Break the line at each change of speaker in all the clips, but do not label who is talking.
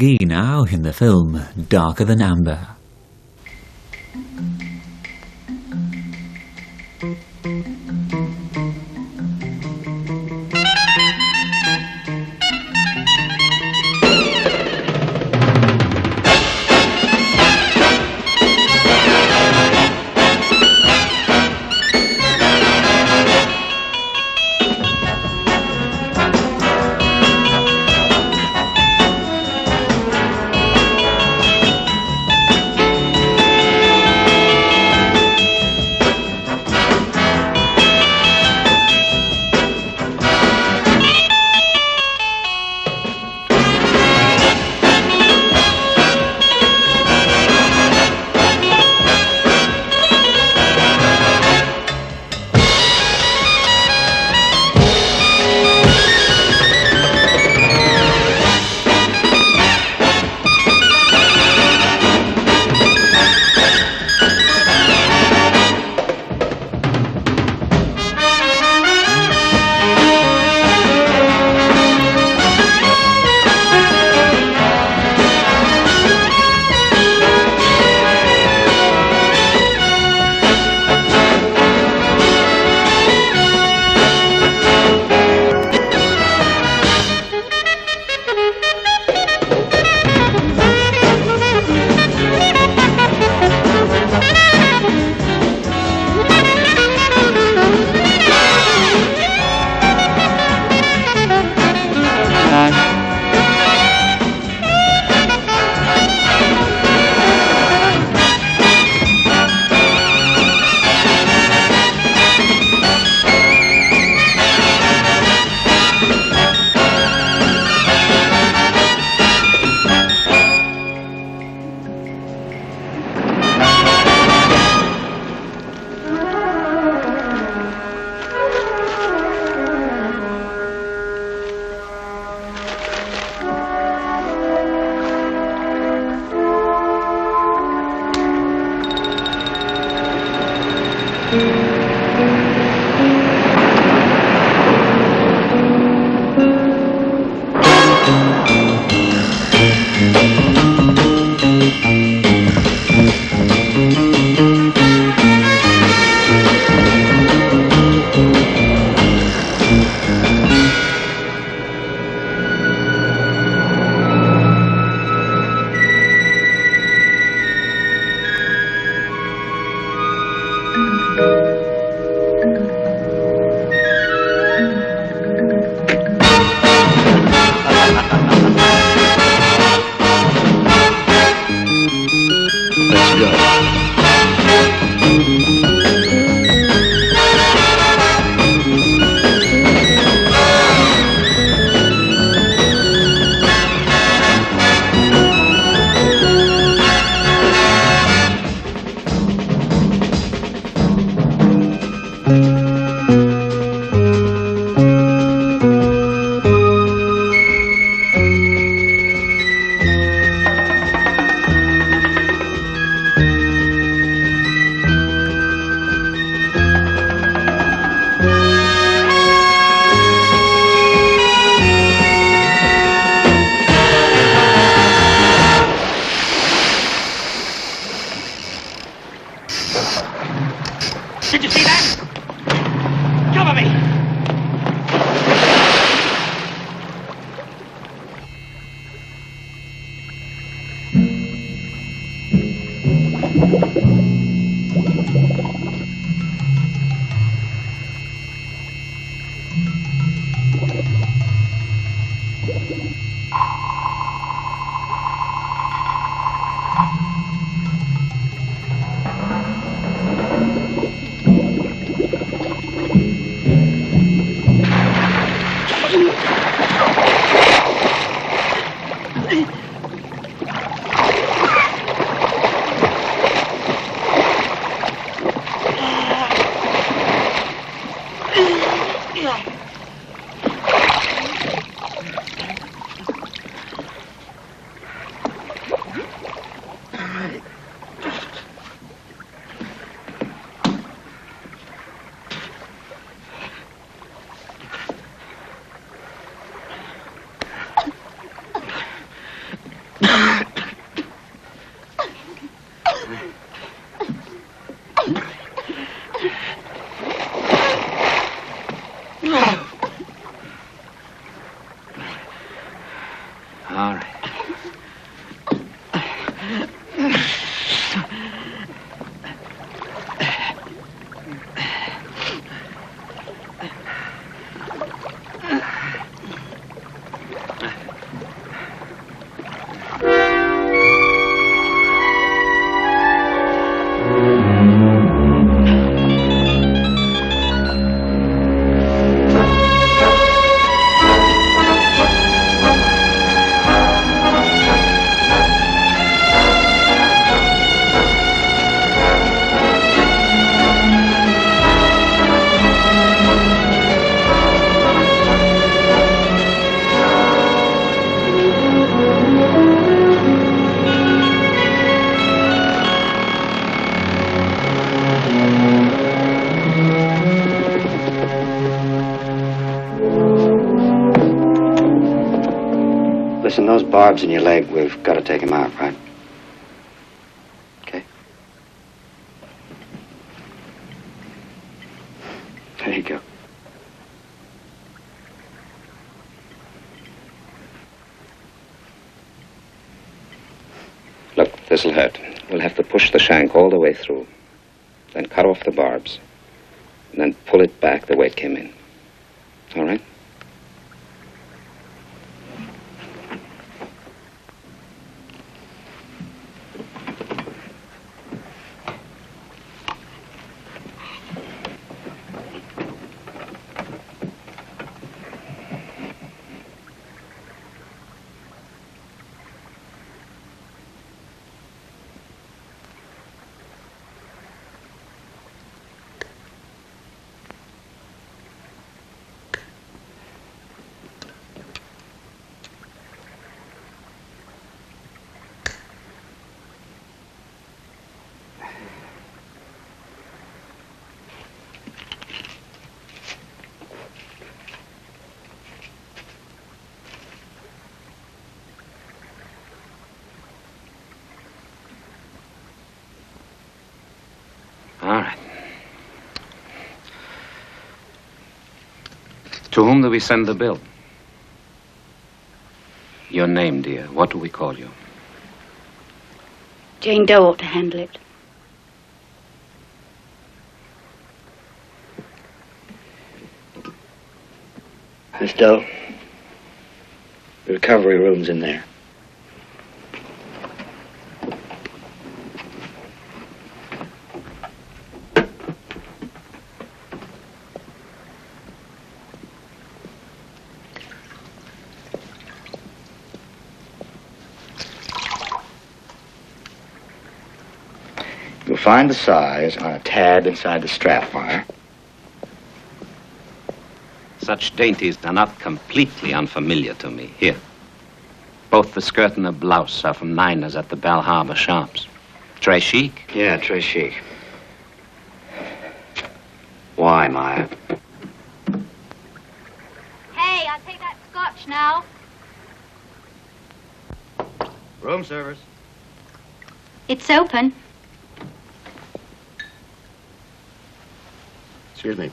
McGee now in the film Darker Than Amber.
Did you see that? Cover me!
All right.
Listen, those barbs in your leg, we've got to take him out, right? Okay. There you go.
Look, this'll hurt. We'll have to push the shank all the way through, then cut off the barbs, and then pull it back the way it came in. All right? All right. To whom do we send the bill? Your name, dear. What do we call you?
Jane Doe ought to handle it.
Miss Doe, the recovery room's in there. You'll find the size on a tab inside the strap wire.
Such dainties are not completely unfamiliar to me. Here. Both the skirt and the blouse are from Niners at the Bell Harbor shops. Très chic?
Yeah, très chic. Why, Maya?
Hey, I'll take that scotch now.
Room service.
It's open.
Excuse me.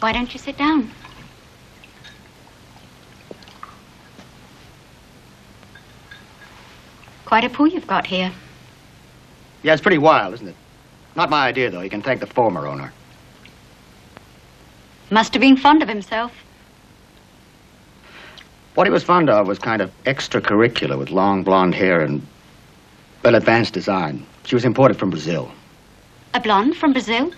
Why don't you sit down? Quite a pool you've got here.
Yeah, it's pretty wild, isn't it? Not my idea, though. You can thank the former owner.
Must have been fond of himself.
What he was fond of was kind of extracurricular with long blonde hair and, well, advanced design. She was imported from Brazil.
A blonde from Brazil?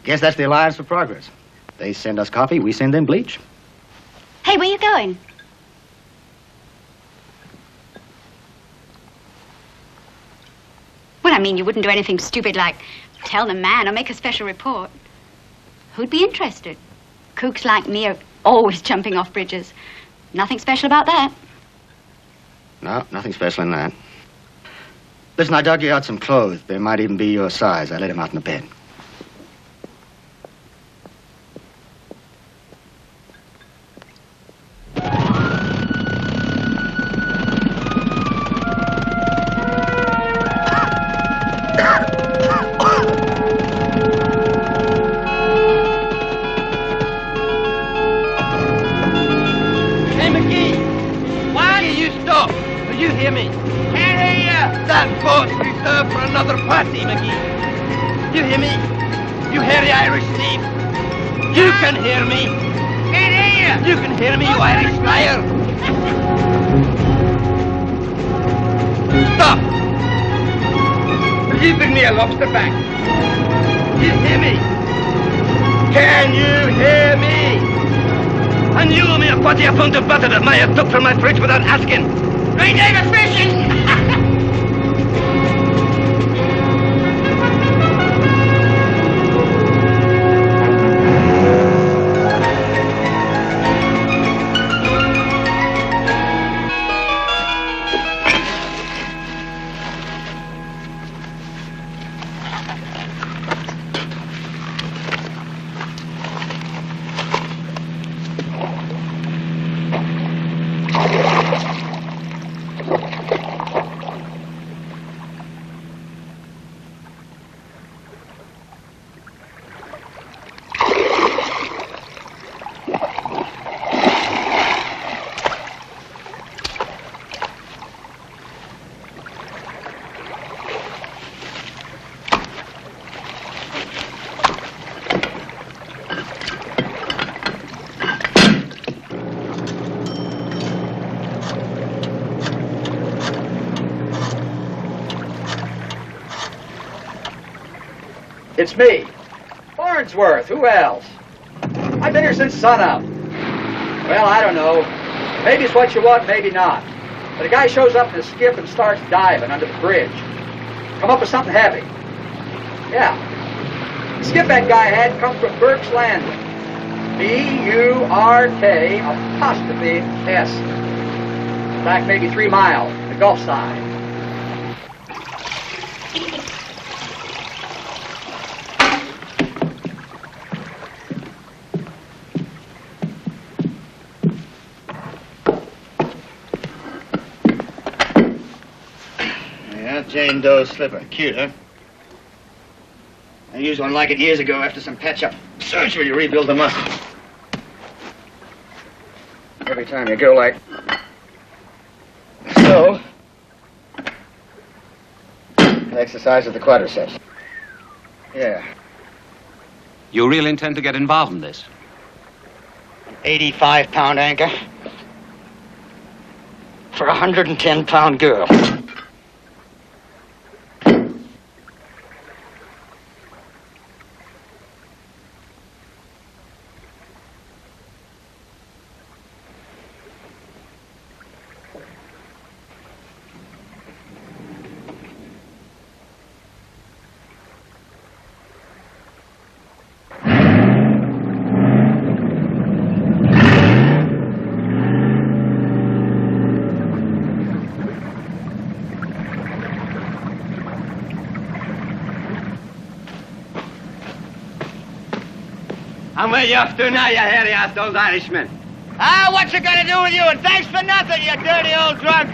Guess that's the Alliance for Progress. They send us coffee, we send them bleach.
Hey, where you going? Well, I mean, you wouldn't do anything stupid like tell the man or make a special report. Who'd be interested? Kooks like me are always jumping off bridges. Nothing special about that.
No, nothing special in that. Listen, I dug you out some clothes. They might even be your size. I laid them out in the bed.
Hey, McGee! Why do you stop? Do you hear me? Can't hear you! That boat's reserved for another party, McGee. You hear me? You hear the Irish thief? You can hear me! Can't hear you! You can hear me, you Irish liar! Stop! Will you bring me a lobster back? You hear me? Can you hear me? And you owe me a quarter pound of butter that Maya took from my fridge without asking. Right there, the fishing!
It's me, Farnsworth. Who else? I've been here since sunup. Well, I don't know. Maybe it's what you want, maybe not. But a guy shows up in a skiff and starts diving under the bridge. Come up with something heavy. Yeah. The skiff that guy had comes from Burke's Landing. B-U-R-K apostrophe S. Back maybe 3 miles, the Gulf side.
Jane Doe's slipper. Cute, huh? I used one like it years ago after some patch-up surgery to rebuild the muscle. Every time you go like so, an exercise of the quadriceps. Yeah.
You really intend to get involved in this?
85-pound anchor for a 110-pound girl.
And where you off to now, you hairy-assed old Irishman?
Ah, what's it gonna do with you? And thanks for nothing, you dirty old drunk.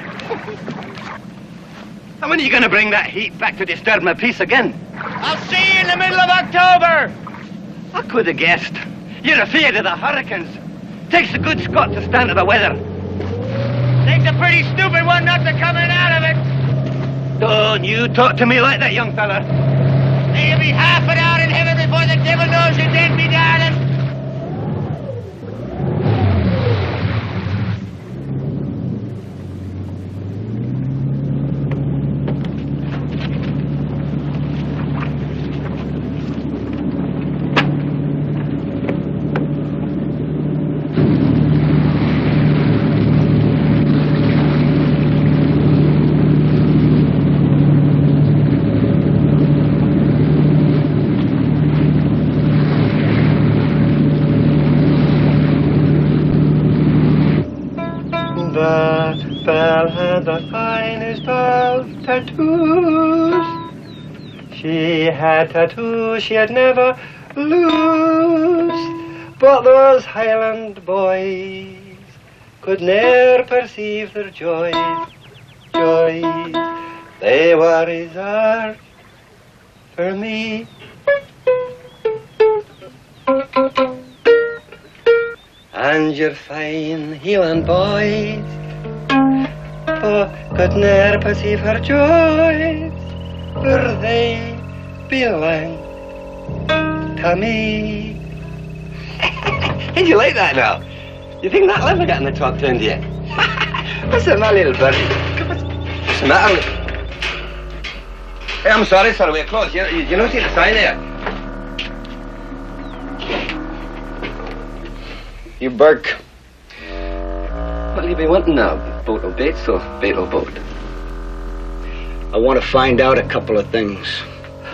And when are you gonna bring that heat back to disturb my peace again?
I'll see you in the middle of October.
I could have guessed. You're afraid of the hurricanes. Takes a good Scot to stand to the weather.
Takes a pretty stupid one not to come in out of it.
Don't you talk to me like that, young fella.
May you be half an hour in heaven before the devil knows you're dead, me darling.
The finest of tattoos. She had tattoos she'd never lose, but those Highland boys could ne'er perceive their joys. They were reserved for me. and your fine Highland boys, for could ne'er perceive her joys, for they belong to me. Did you like that now? You think that'll ever get in the top 10, do you? What's the matter, little birdie? What's the matter? Hey, I'm sorry, sir, we're closed. You don't see the sign there. You Burke. What'll you be wanting now? Boat or baits or bait or boat?
I want to find out a couple of things.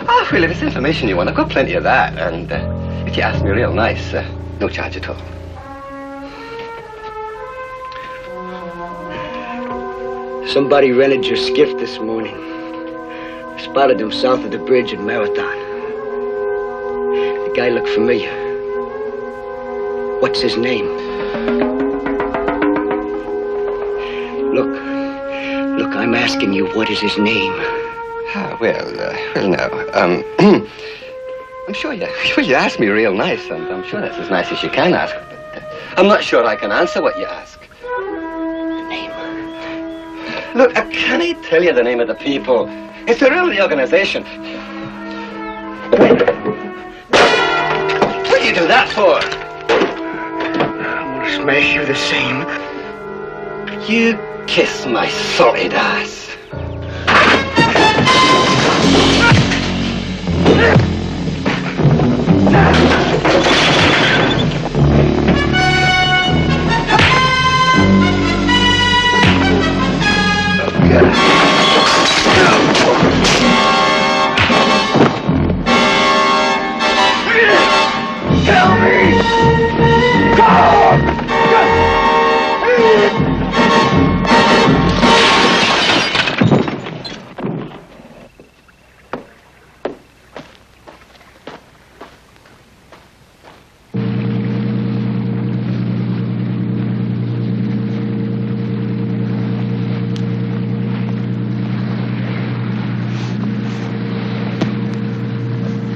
Oh, well, if it's information you want, I've got plenty of that. And if you ask me real nice, no charge at all.
Somebody rented your skiff this morning. I spotted him south of the bridge in Marathon. The guy looked familiar. What's his name? Look, I'm asking you, what is his name?
Well, no. I'm sure you asked me real nice, and I'm sure that's as nice as you can ask. But I'm not sure I can answer what you ask.
The name?
Look, I can't tell you the name of the people. It's the rule of the organization. What do you do that for?
I'm gonna smash you the same.
You kiss my solid ass.
Tell me! God!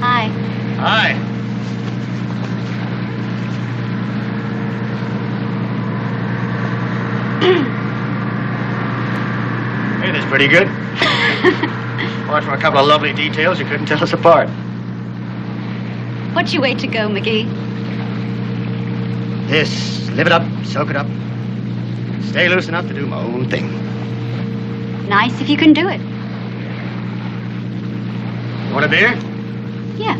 Hi.
Hi. Hey, that's pretty good. Apart from a couple of lovely details, you couldn't tell us apart.
What's your way to go, McGee?
This, live it up, soak it up. Stay loose enough to do my own thing.
Nice if you can do it.
Want a beer?
Yeah.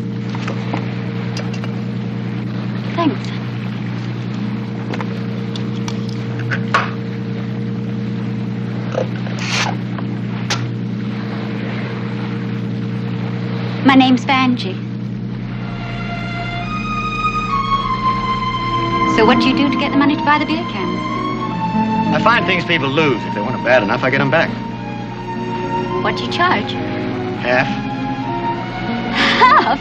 Thanks. My name's Vanjie. So what do you do to get the money to buy the beer cans?
I find things people lose. If they want it bad enough, I get them back.
What do you charge?
Half.
Half?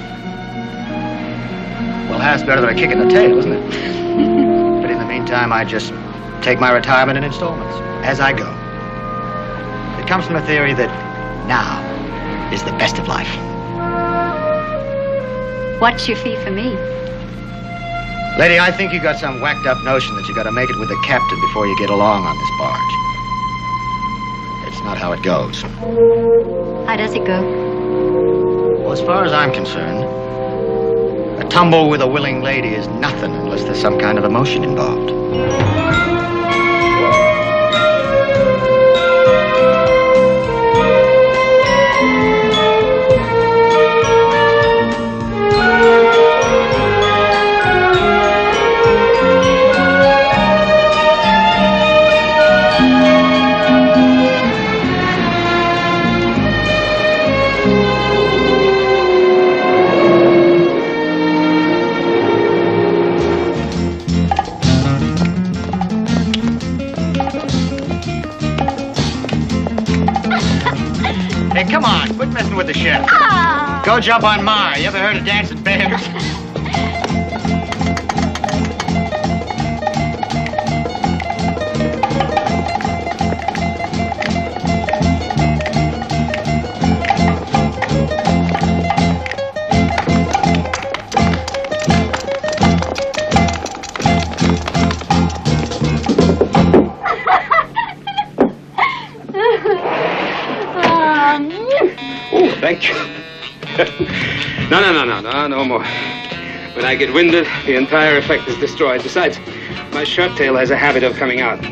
Well, half's better than a kick in the tail, isn't it? But in the meantime, I just take my retirement in installments, as I go. It comes from a theory that now is the best of life.
What's your fee for me?
Lady, I think you got some whacked up notion that you gotta make it with the captain before you get along on this barge. It's not how it goes.
How does it go?
Well, as far as I'm concerned, a tumble with a willing lady is nothing unless there's some kind of emotion involved. Hey, come on, quit messing with the ship.
Ah!
Go jump on Mars. You ever heard of dancing bears?
Thank you. No more. When I get winded, the entire effect is destroyed. Besides, my shirt tail has a habit of coming out.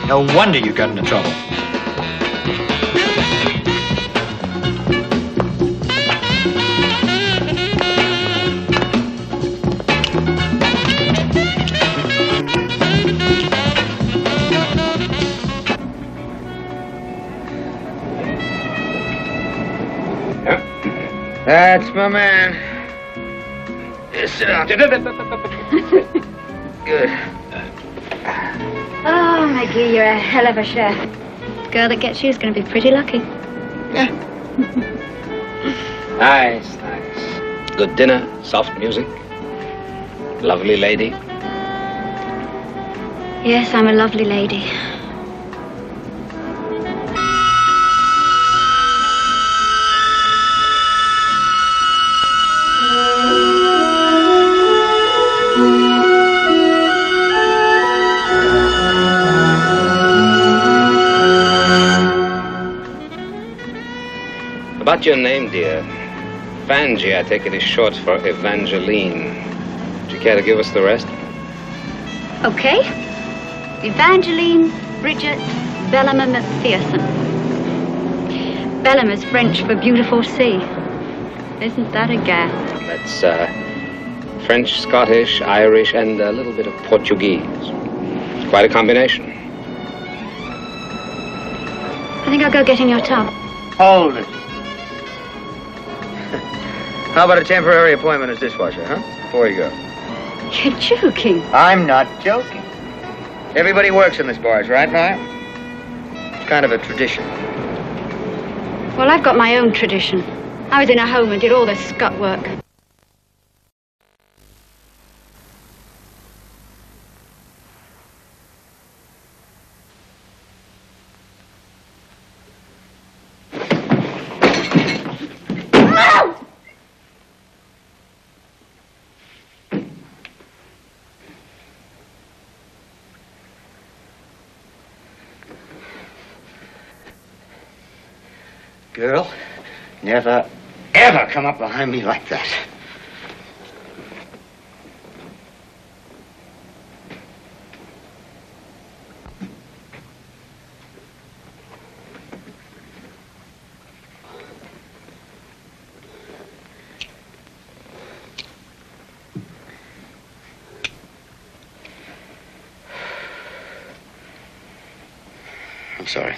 No wonder you got into trouble.
That's my man. Just sit down. Good.
Oh, Maggie, you're a hell of a chef. Girl that gets you is going to be pretty lucky.
Yeah.
Nice. Good dinner, soft music. Lovely lady.
Yes, I'm a lovely lady.
About your name, dear. Vangie, I take it, is short for Evangeline. Would you care to give us the rest?
Okay. Evangeline Bridget Bellamy McPherson. Bellamy is French for beautiful sea. Isn't that a gas?
That's French, Scottish, Irish, and a little bit of Portuguese. It's quite a combination.
I think I'll go get in your tub.
Hold it. How about a temporary appointment as dishwasher, huh? Before you go.
You're joking.
I'm not joking. Everybody works in this barge, right, Ryan? It's kind of a tradition.
Well, I've got my own tradition. I was in a home and did all the scut work.
Girl, never, ever come up behind me like that. I'm sorry.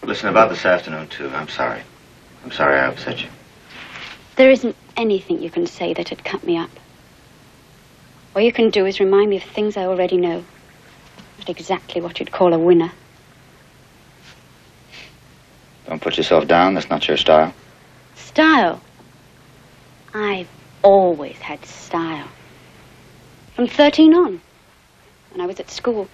Listen, about this afternoon, too. I'm sorry. I'm sorry I upset you.
There isn't anything you can say that'd cut me up. All you can do is remind me of things I already know. Not exactly what you'd call a winner.
Don't put yourself down. That's not your style.
Style? I've always had style. From 13 on, when I was at school.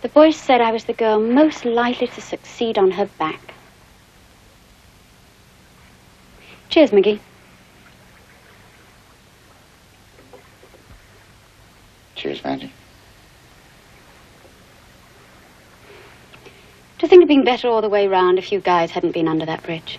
The boys said I was the girl most likely to succeed on her back. Cheers, McGee.
Cheers, Vangie.
Do you think it'd been better all the way round if you guys hadn't been under that bridge?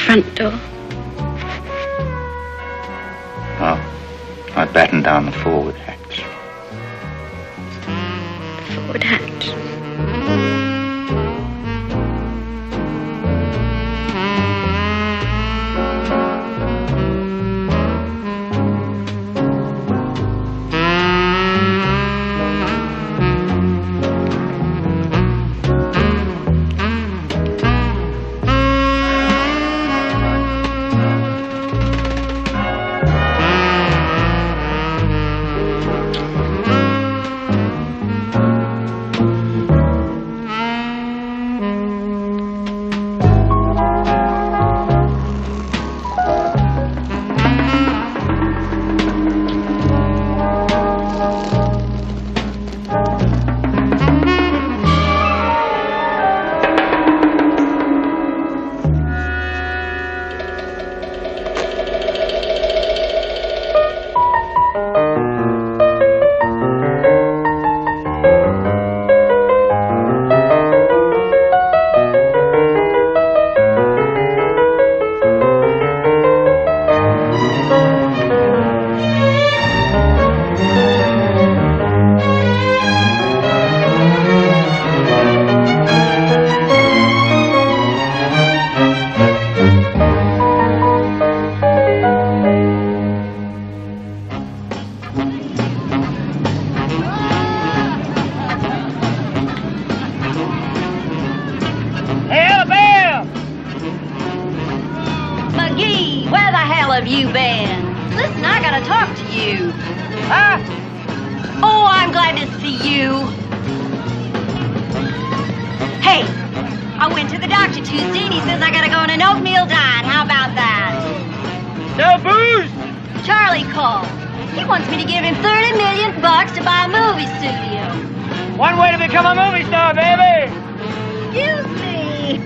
front door.
Oh, I battened down the forward hatch.
The forward hatch.
have you been? Listen, I gotta talk to you. Huh? Oh, I'm glad to see you. Hey, I went to the doctor Tuesday and he says I gotta go on an oatmeal diet. How about that?
No booze?
Charlie called. He wants me to give him $30 million to buy a movie studio.
One way to become a movie star, baby.
Excuse me.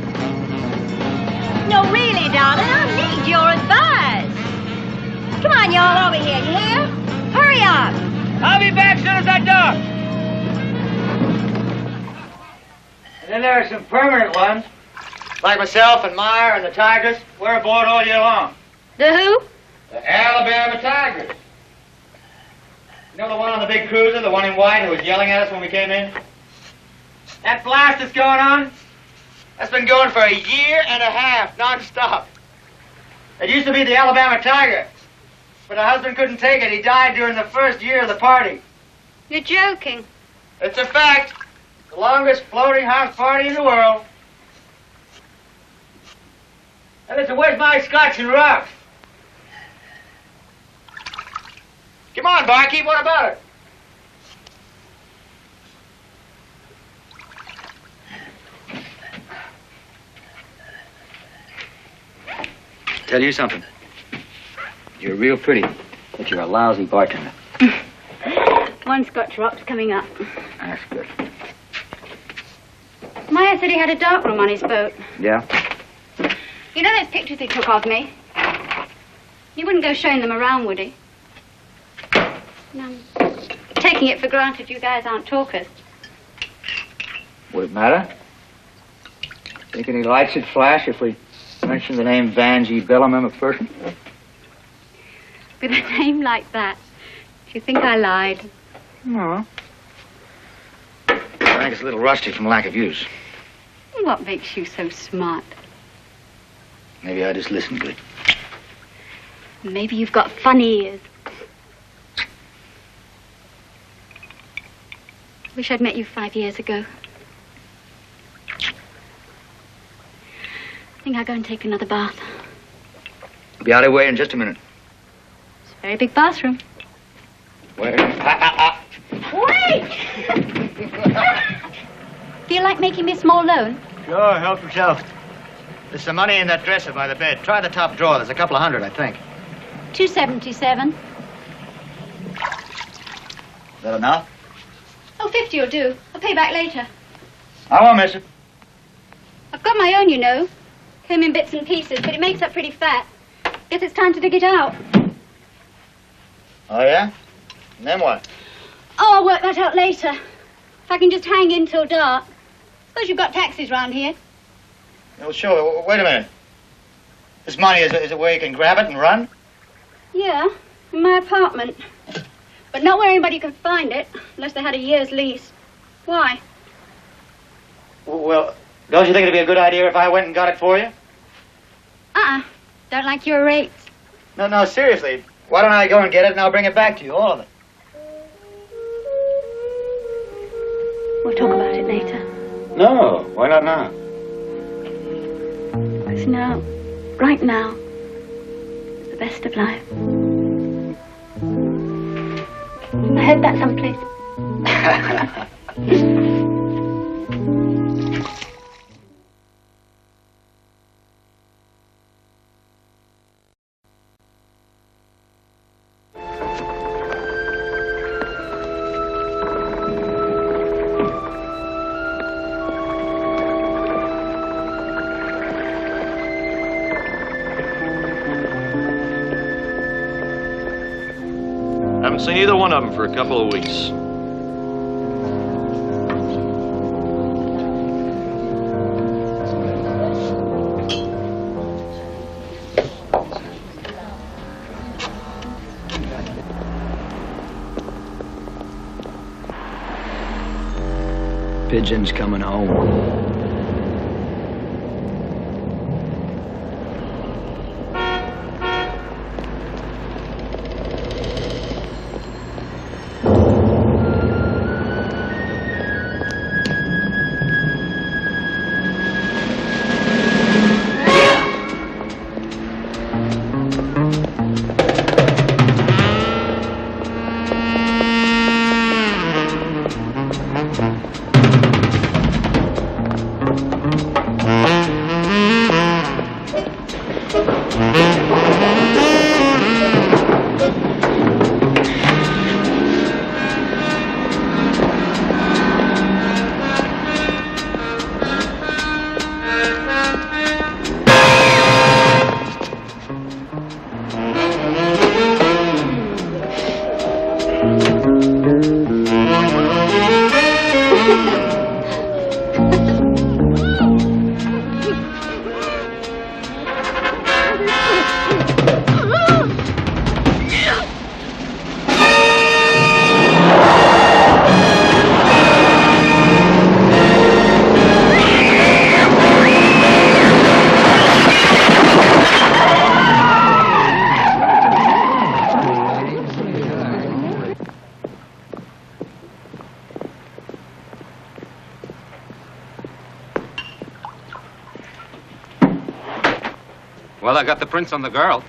No, really, darling, I need your advice. Come on, y'all, over here, you hear? Hurry up.
I'll be back soon as I dock. And then there are some permanent ones, like myself and Meyer and the Tigers. We're aboard all year long.
The who?
The Alabama Tigers. You know the one on the big cruiser, the one in white who was yelling at us when we came in? That blast that's going on, that's been going for a year and a half, non-stop. It used to be the Alabama Tiger, but her husband couldn't take it. He died during the first year of the party.
You're joking.
It's a fact. The longest floating house party in the world. And listen, where's my scotch and rocks? Come on, barkeep, what about it?
Tell you something. You're real pretty, but you're a lousy bartender.
One Scotch rock's coming up.
That's good.
Meyer said he had a dark room on his boat.
Yeah?
You know those pictures he took of me? He wouldn't go showing them around, would he? No. Taking it for granted you guys aren't talkers.
Would it matter? Think any lights would flash if we mentioned the name Vanjie Bellamy McPherson?
With a name like that, do you think I lied?
No. I think it's a little rusty from lack of use.
What makes you so smart?
Maybe I just listen good.
Maybe you've got funny ears. Wish I'd met you 5 years ago. I think I'll go and take another bath.
I'll be out of the way in just a minute.
It's a very big bathroom.
Where?
Wait! Feel like making me a small loan?
Sure, help yourself. There's some money in that dresser by the bed. Try the top drawer. There's a couple of hundred, I think.
$2.77.
Is that enough?
Oh, 50 will do. I'll pay back later.
I won't miss it.
I've got my own, you know. Came in bits and pieces, but it makes up pretty fat. Guess it's time to dig it out.
Oh, yeah? And then what?
Oh, I'll work that out later. If I can just hang in till dark. Suppose you've got taxis round here.
Oh, sure. Wait a minute. This money, is it where you can grab it and run?
Yeah, in my apartment. But not where anybody can find it, unless they had a year's lease. Why?
Well, don't you think it'd be a good idea if I went and got it for you?
Don't like your rates.
No, seriously. Why don't I go and get it and I'll bring it back to you, all of it.
We'll talk about it later.
No, why not now?
Because now, right now, is the best of life. I heard that someplace.
Haven't seen either one of them for a couple of weeks.
Pigeon's coming home.
Well, I got the prints on the girl.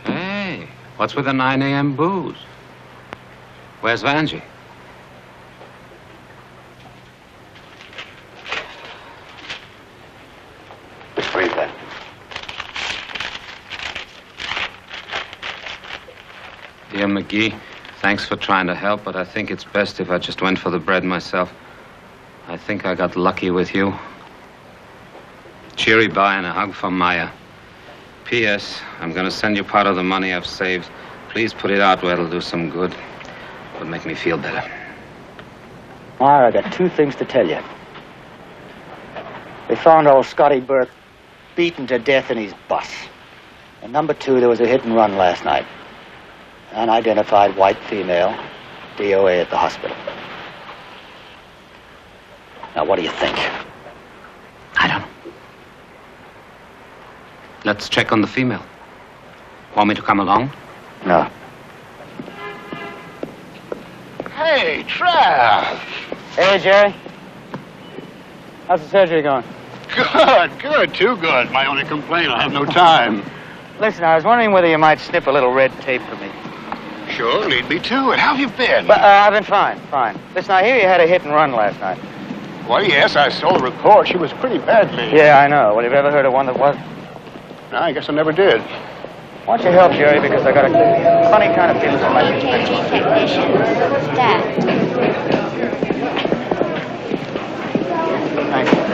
Hey, what's with the 9 a.m. booze? Where's Vanjie?
Read that.
Dear McGee, thanks for trying to help, but I think it's best if I just went for the bread myself. I think I got lucky with you. Cheery bye and a hug from Maya. P.S. I'm going to send you part of the money I've saved. Please put it out where it'll do some good. It'll make me feel better.
Maya, I got two things to tell you. They found old Scotty Burke beaten to death in his bus. And number two, there was a hit and run last night. Unidentified white female, DOA at the hospital. Now, what do you think?
I don't know. Let's check on the female. Want me to come along?
No.
Hey, Trav!
Hey, Jerry. How's the surgery going?
Good, too good. My only complaint, I have no time.
Listen, I was wondering whether you might snip a little red tape for me.
Sure, lead me to it. How have you been?
But, I've been fine. Listen, I hear you had a hit and run last night.
Well, yes, I saw the report. She was pretty badly.
Yeah, I know. Well, have you ever heard of one that was?
No, I guess I never did.
Why don't you help, Jerry, because I got a funny kind of feeling that might be
EKG technician. Staff.
Thank you.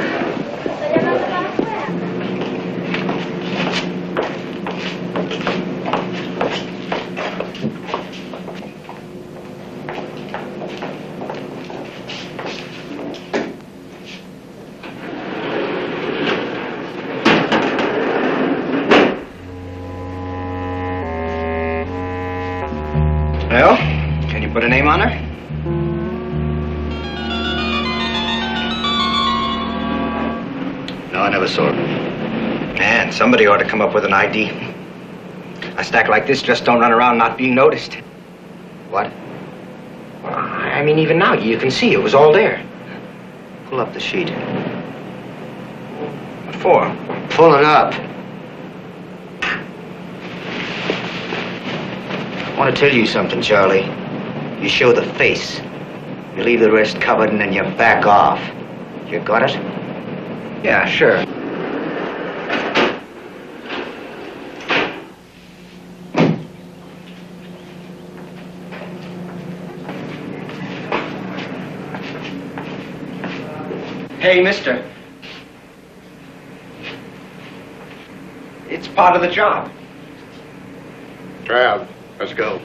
Honor? No, I never saw it. Man, somebody ought to come up with an ID. A stack like this just don't run around not being noticed. What? Well, I mean, even now, you can see it was all there. Pull up the sheet. What for? Pull it up. I want to tell you something, Charlie. You show the face. You leave the rest covered and then you back off. You got it? Yeah, sure. Hey, mister. It's part of the job.
Trav, let's go.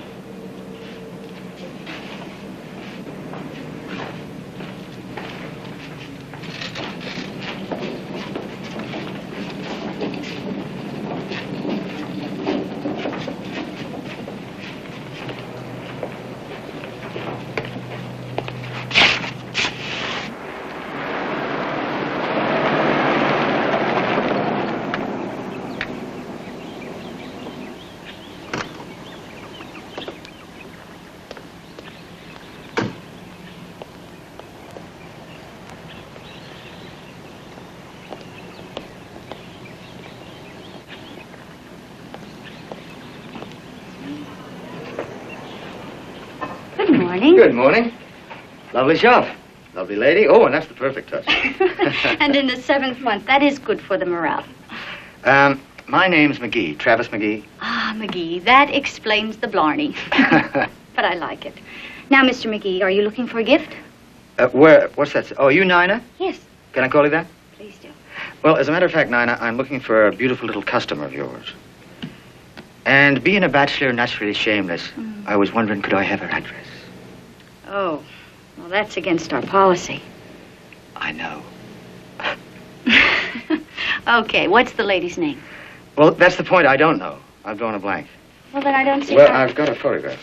Good morning. Lovely shop. Lovely lady. Oh, and that's the perfect touch.
And in the 7th month, that is good for the morale.
My name's McGee, Travis McGee.
Ah, McGee, that explains the blarney. But I like it. Now, Mr. McGee, are you looking for a gift?
What's that? Oh, you Nina?
Yes.
Can I call you that?
Please do.
Well, as a matter of fact, Nina, I'm looking for a beautiful little customer of yours. And being a bachelor, naturally shameless, I was wondering, could I have her address?
Oh, well, that's against our policy.
I know.
Okay, what's the lady's name?
Well, that's the point. I don't know. I've drawn a blank.
Well, then I don't see
Well,
how...
I've got a photograph.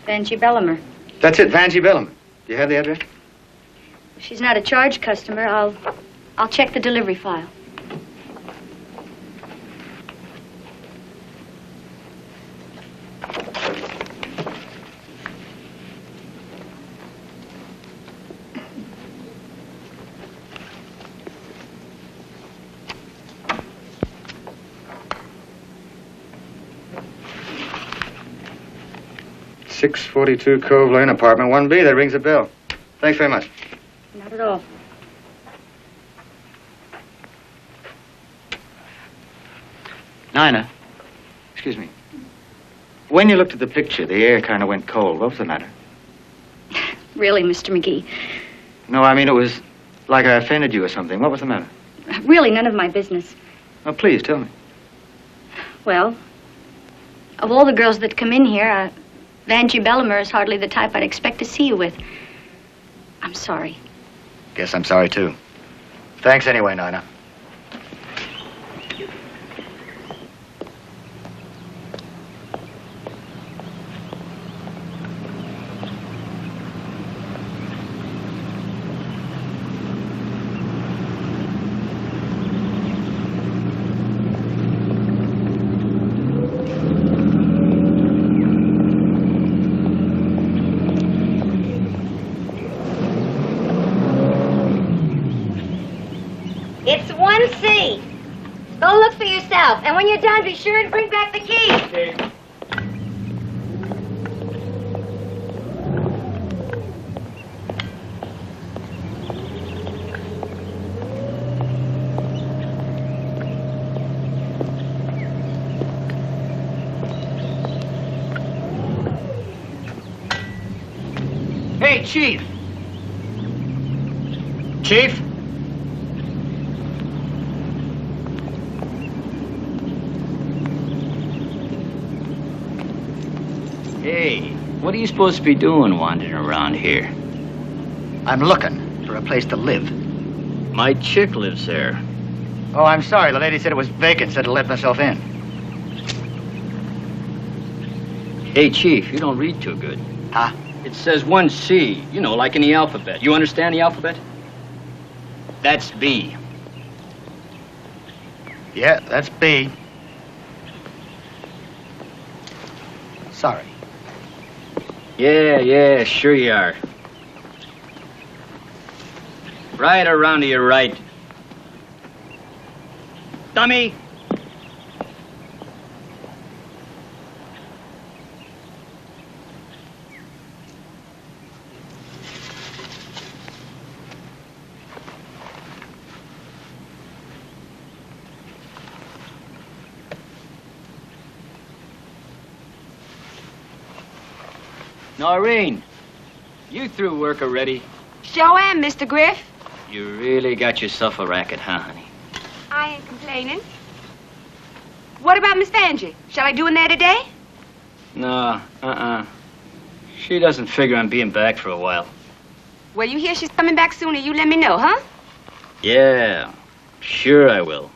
Vanjie Bellimer.
That's it, Vanjie Bellimer. Do you have the address?
She's not a charge customer. I'll check the delivery file.
.642 Cove Lane, apartment 1B. That rings a bell. Thanks very much.
Not at all.
Nina, excuse me. When you looked at the picture, the air kind of went cold. What was the matter?
Really, Mr. McGee.
No, I mean, it was like I offended you or something. What was the matter?
Really, none of my business.
Oh, please, tell me.
Well, of all the girls that come in here, Vanjie Bellimer is hardly the type I'd expect to see you with. I'm sorry.
Guess I'm sorry, too. Thanks anyway, Nina.
It's 1C. Go look for yourself. And when you're done, be sure and bring back the key.
Okay.
Hey, Chief. Chief?
Hey, what are you supposed to be doing wandering around here?
I'm looking for a place to live.
My chick lives there.
Oh, I'm sorry. The lady said it was vacant, said to let myself in.
Hey, Chief, you don't read too good.
Huh?
It says 1C, you know, like in the alphabet. You understand the alphabet? That's B.
Yeah, that's B. Sorry.
Yeah, sure you are. Right around to your right. Dummy! Noreen, you through work already?
Sure am, Mr. Griff.
You really got yourself a racket, huh, honey?
I ain't complaining. What about Miss Vanjie? Shall I do in there today?
No, She doesn't figure on being back for a while.
Well, you hear she's coming back sooner, you let me know, huh?
Yeah, sure I will.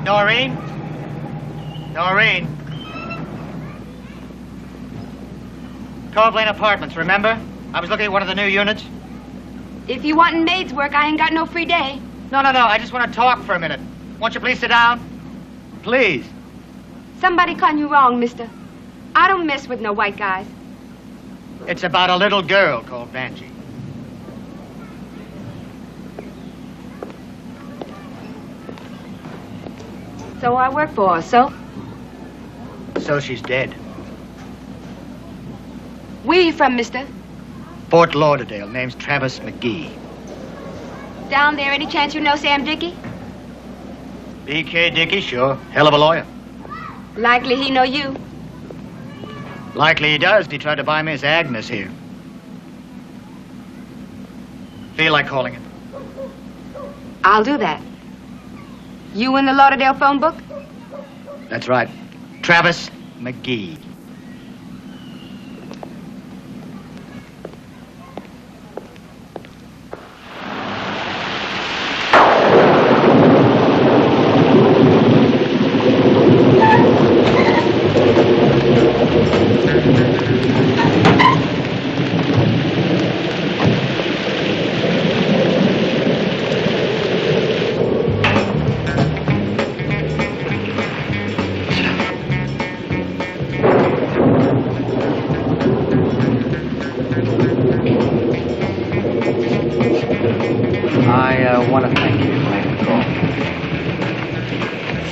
Noreen? Noreen? Cove Lane Apartments, remember? I was looking at one of the new units.
If you wantin' maid's work, I ain't got no free day.
No, I just want to talk for a minute. Won't you please sit down? Please.
Somebody calling you wrong, mister. I don't mess with no white guys.
It's about a little girl called Vanjie.
So I work for her, so?
So she's dead.
Where you from, mister?
Fort Lauderdale. Name's Travis McGee.
Down there, any chance you know Sam Dickey?
B.K. Dickey, sure. Hell of a lawyer.
Likely he know you.
Likely he does. He tried to buy me his Agnes here. Feel like calling him?
I'll do that. You in the Lauderdale phone book?
That's right. Travis McGee.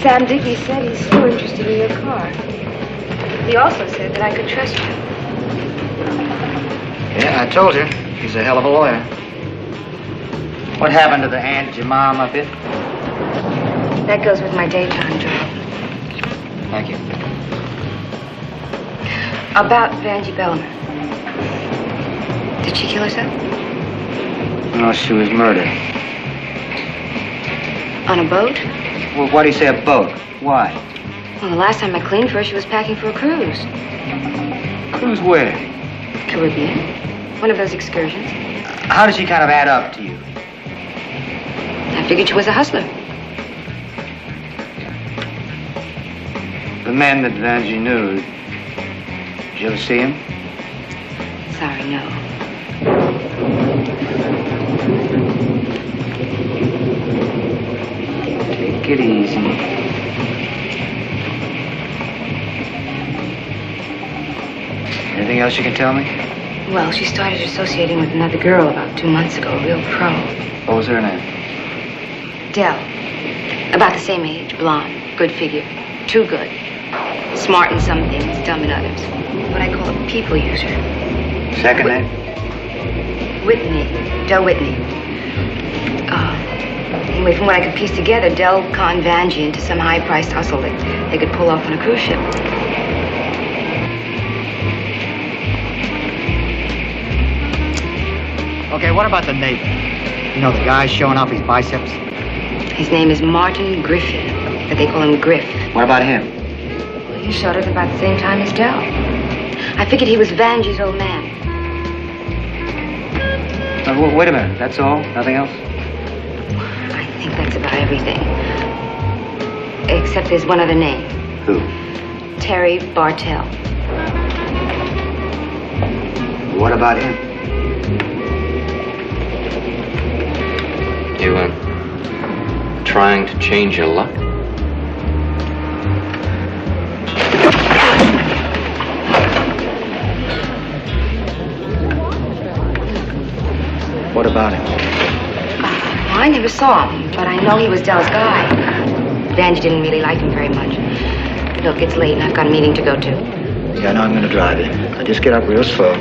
Sam Dickey said he's so interested in your car. He also said that I could trust you.
Yeah, I told you. He's a hell of a lawyer. What happened to the aunt, your mom up here?
That goes with my daytime job.
Thank you.
About Vanjie Bellman. Did she kill herself?
No, she was murdered.
On a boat?
Well, why do you say a boat? Why?
Well, the last time I cleaned for her, she was packing for a cruise.
Cruise where?
Caribbean. One of those excursions.
How did she kind of add up to you?
I figured she was a hustler.
The man that Vanjie knew, did you ever see him?
Sorry, no.
Take it easy. Anything else you can tell me?
Well, she started associating with another girl about 2 months ago, a real pro.
What was her name?
Dell. About the same age, blonde, good figure. Too good. Smart in some things, dumb in others. What I call a people user.
Second name?
Whitney. Dell Whitney. Anyway, from what I could piece together, Dell conned Vanjie into some high-priced hustle that they could pull off on a cruise ship.
Okay, what about the neighbor? You know, the guy showing off his biceps?
His name is Martin Griffin, but they call him Griff.
What about him?
Well, he showed up about the same time as Dell. I figured he was Vanjie's old man.
Wait a minute. That's all? Nothing else?
I think that's about everything. Except there's one other name.
Who?
Terry Bartell.
What about him?
You, trying to change your luck?
What about him?
I never saw him, but I know he was Dell's guy. Vanjie didn't really like him very much. Look, it's late and I've got a meeting to go to.
Yeah, no, I'm going to drive you. Now just get up real slow.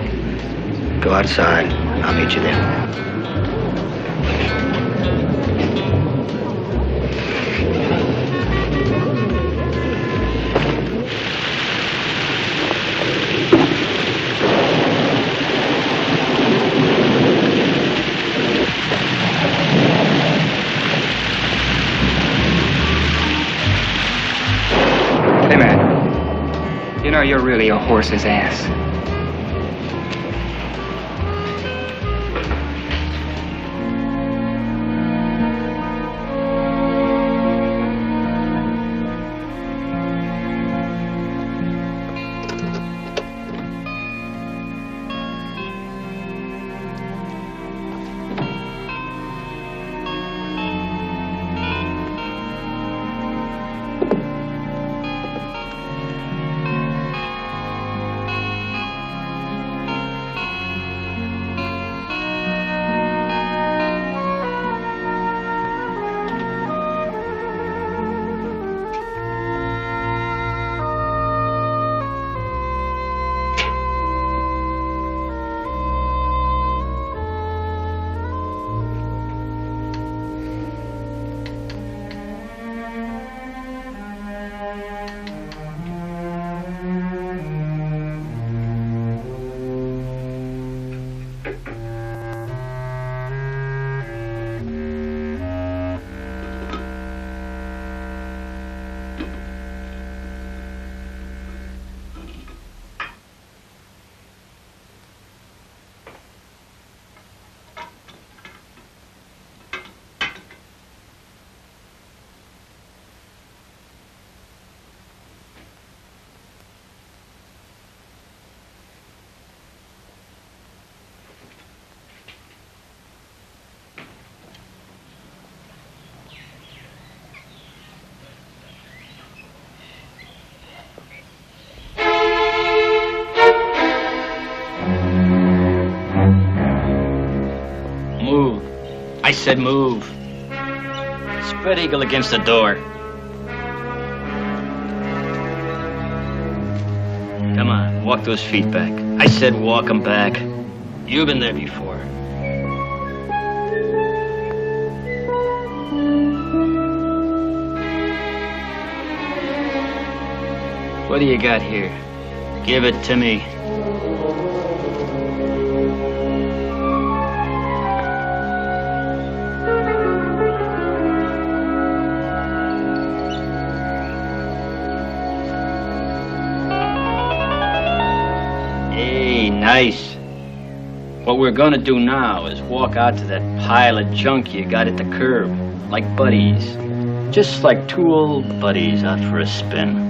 Go outside. I'll meet you there.
Hey, man. You know, you're really a horse's ass.
Move. I said move. Spread eagle against the door. Come on, walk those feet back. I said walk them back. You've been there before. What do you got here? Give it to me. Nice. What we're gonna do now is walk out to that pile of junk you got at the curb, like buddies. Just like two old buddies out for a spin.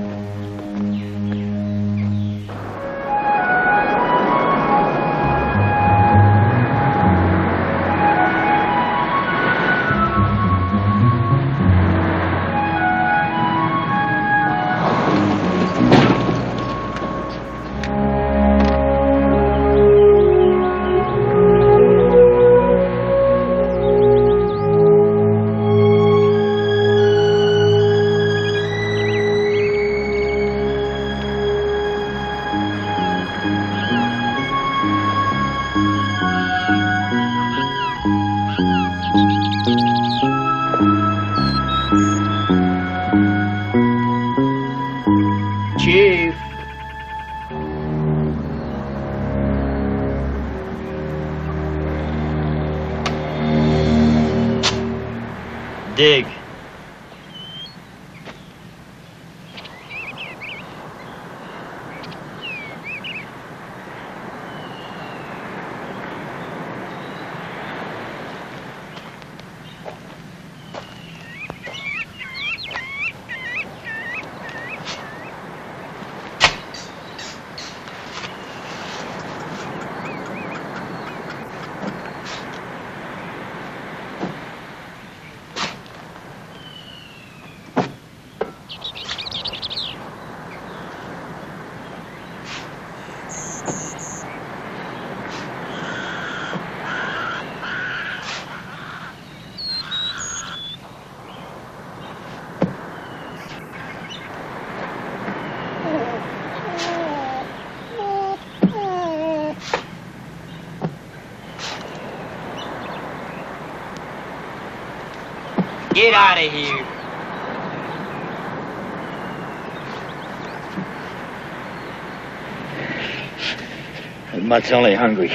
Dig.
Get out of here.
That mutt's only hungry.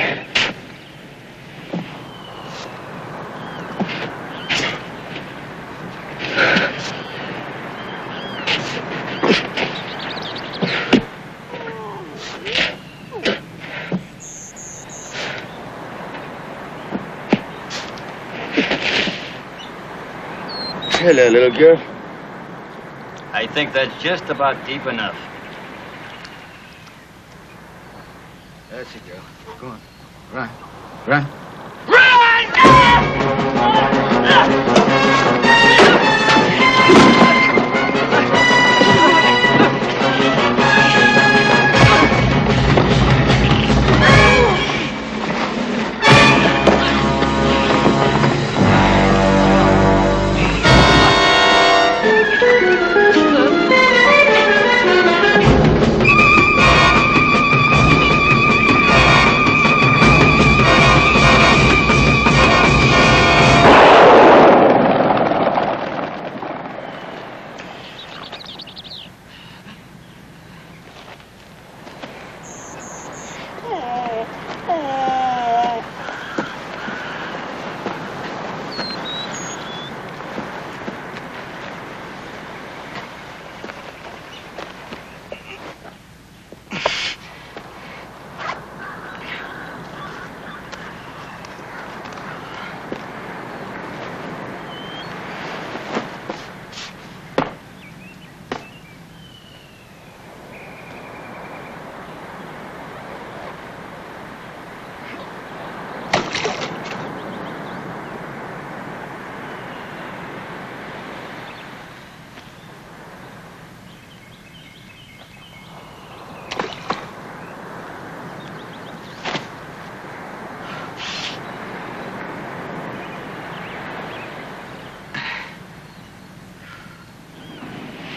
Hello, little girl.
I think that's just about deep enough.
That's it, girl. Go on. Run. Run.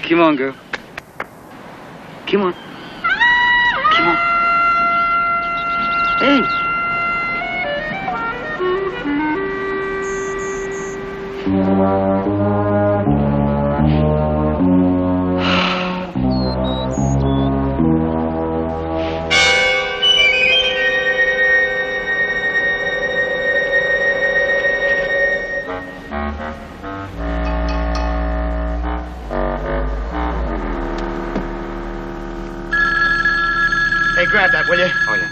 Come on, girl. Come on. Come on. Hey.
Hey, grab that, will you?
Oh, yeah.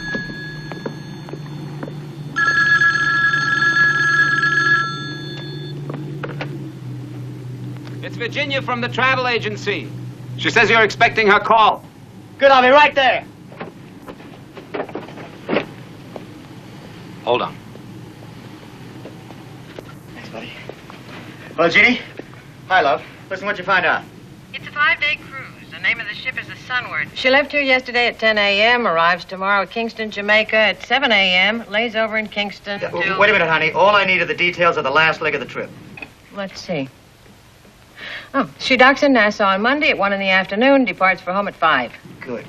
It's Virginia from the travel agency. She says you're expecting her call.
Good, I'll be right there.
Hold on.
Thanks, buddy. Well, Jeannie. Hi, love. Listen, what'd you find out?
It's a 5-day cruise. The name of the ship is the Sunward. She left here yesterday at 10 a.m., arrives tomorrow at Kingston, Jamaica at 7 a.m., lays over in Kingston till...
Wait a minute, honey. All I need are the details of the last leg of the trip.
Let's see. Oh, she docks in Nassau on Monday at 1 in the afternoon, departs for home at 5.
Good.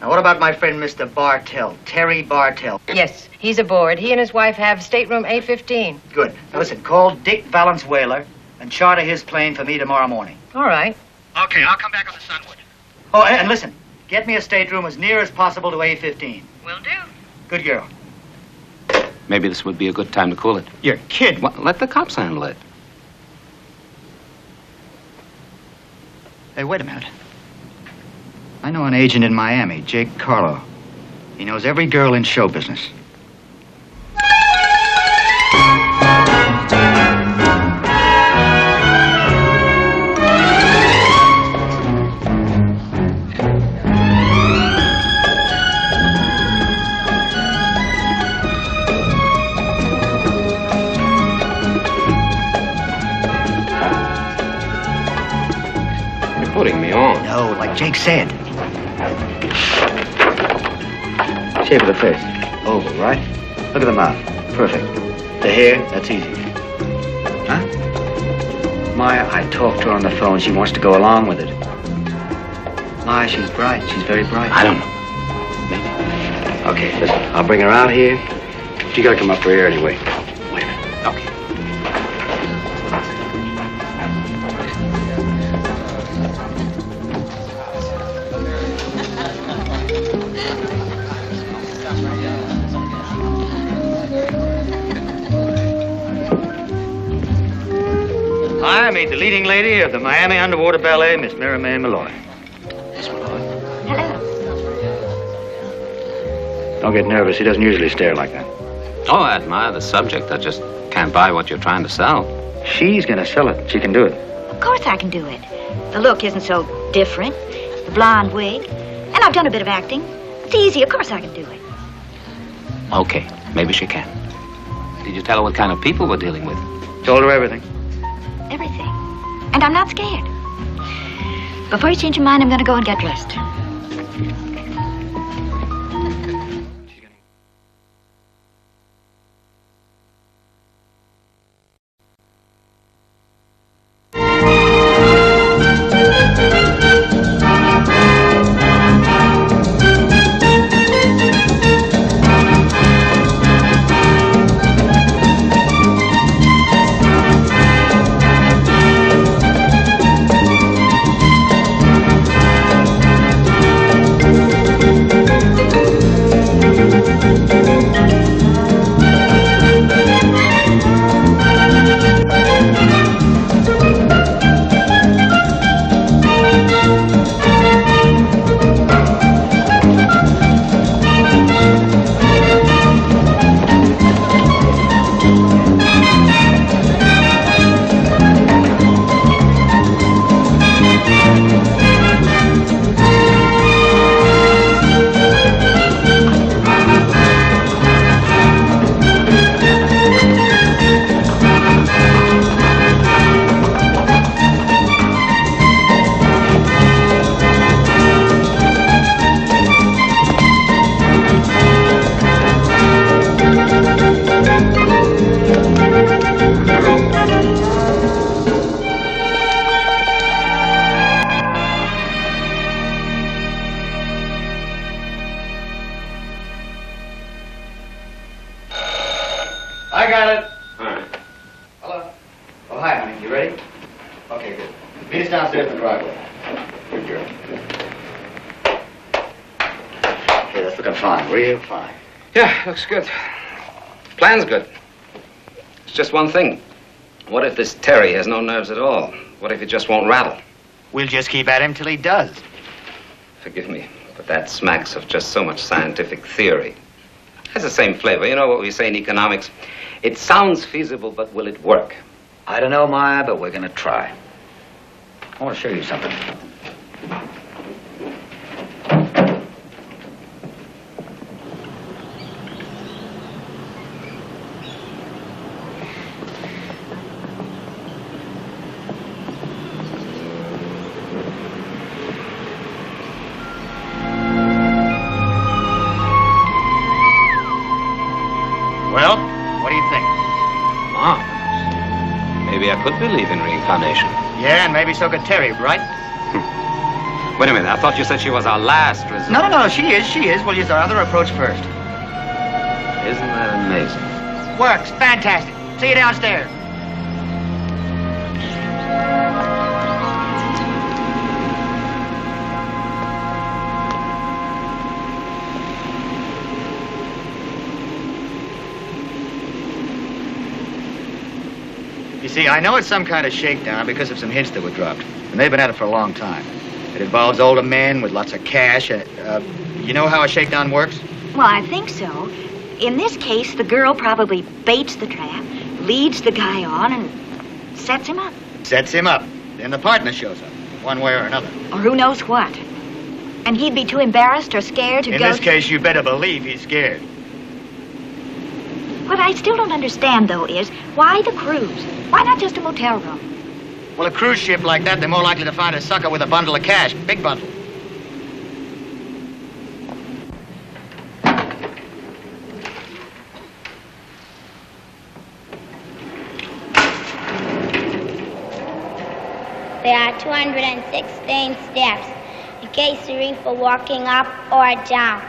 Now, what about my friend, Mr. Bartell, Terry Bartell?
Yes, he's aboard. He and his wife have stateroom A15.
Good. Now, listen, call Dick Valenzuela and charter his plane for me tomorrow morning.
All right.
Okay, I'll come back on the Sunward. Oh, and listen, get me a stateroom as near as possible to A15.
Will do.
Good girl.
Maybe this would be a good time to cool it.
You're kidding.
Well, let the cops handle it.
Hey, wait a minute. I know an agent in Miami, Jake Carlo. He knows every girl in show business.
Putting me on.
No, like Jake said. Shape of the face. Oval, right? Look at the mouth. Perfect. The hair, that's easy. Huh? Maya, I talked to her on the phone. She wants to go along with it. Maya, she's bright. She's very bright.
I don't know.
Maybe. Okay, listen. I'll bring her out here. She gotta come up for air anyway.
Wait a minute. Okay.
meet the leading lady of the Miami Underwater Ballet, Miss Mary Mae Malloy. Miss Malloy.
Hello.
Don't get nervous. He doesn't usually stare like that.
Oh, I admire the subject. I just can't buy what you're trying to sell.
She's going to sell it. She can do it.
Of course I can do it. The look isn't so different. The blonde wig. And I've done a bit of acting. It's easy. Of course I can do it.
Okay, maybe she can. Did you tell her what kind of people we're dealing with?
Told her everything.
Everything. And I'm not scared. Before you change your mind, I'm going to go and get dressed.
I got it. All right. Hello. Oh, hi, honey. You ready? Okay, good. Meet us downstairs in the driveway. Good girl. Okay, that's looking fine. Real fine.
Yeah, looks good. Plan's good. It's just one thing. What if this Terry has no nerves at all? What if he just won't rattle?
We'll just keep at him till he does.
Forgive me, but that smacks of just so much scientific theory. It has the same flavor. You know what we say in economics? It sounds feasible, but will it work?
I don't know, Maya, but we're going to try. I want to show you something. Well, what do you think?
Marvelous. Maybe I could believe in reincarnation.
Yeah, and maybe so could Terry, right?
Wait a minute, I thought you said she was our last resort.
No, she is. We'll use our other approach first.
Isn't that amazing?
Works. Fantastic. See you downstairs. You see, I know it's some kind of shakedown because of some hints that were dropped. And they've been at it for a long time. It involves older men with lots of cash. You know how a shakedown works?
Well, I think so. In this case, the girl probably baits the trap, leads the guy on, and sets him up.
Sets him up. Then the partner shows up, one way or another.
Or who knows what. And he'd be too embarrassed or scared to go...
In this case, you better believe he's scared.
What I still don't understand, though, is why the cruise? Why not just a motel room?
Well, a cruise ship like that, they're more likely to find a sucker with a bundle of cash. Big bundle.
There are 216 steps in case you're in for walking up or down.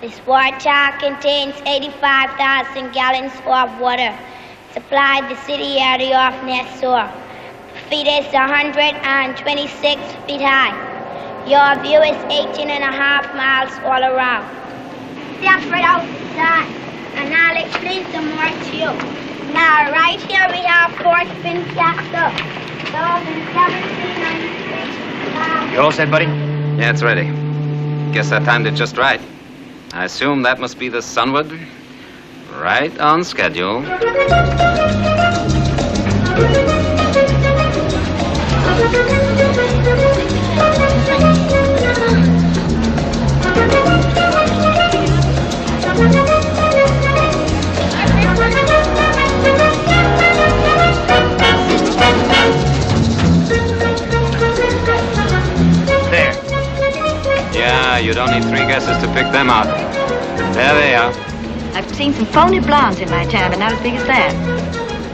This water contains 85,000 gallons of water, supplied the city area of Nassau. The feet is 126 feet high. Your view is 18.5 miles all around. Step right out the side, and I'll explain some more to you. Now, right here we have 4 spin steps up.
You all set, buddy?
Yeah, it's ready. Guess I timed it just right. I assume that must be the Sunward. Right on schedule.
There.
Yeah, you'd only 3 guesses to pick them out. There they are.
I've seen some phony blondes in my time, but not as big as that.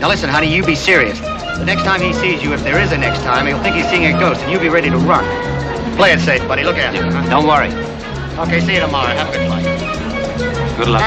Now listen, honey, you be serious. The next time he sees you, if there is a next time, he'll think he's seeing a ghost, and you be ready to run. Play it safe, buddy. Look at him. Huh?
Don't worry.
Okay, see you tomorrow. Have a good flight.
Good luck.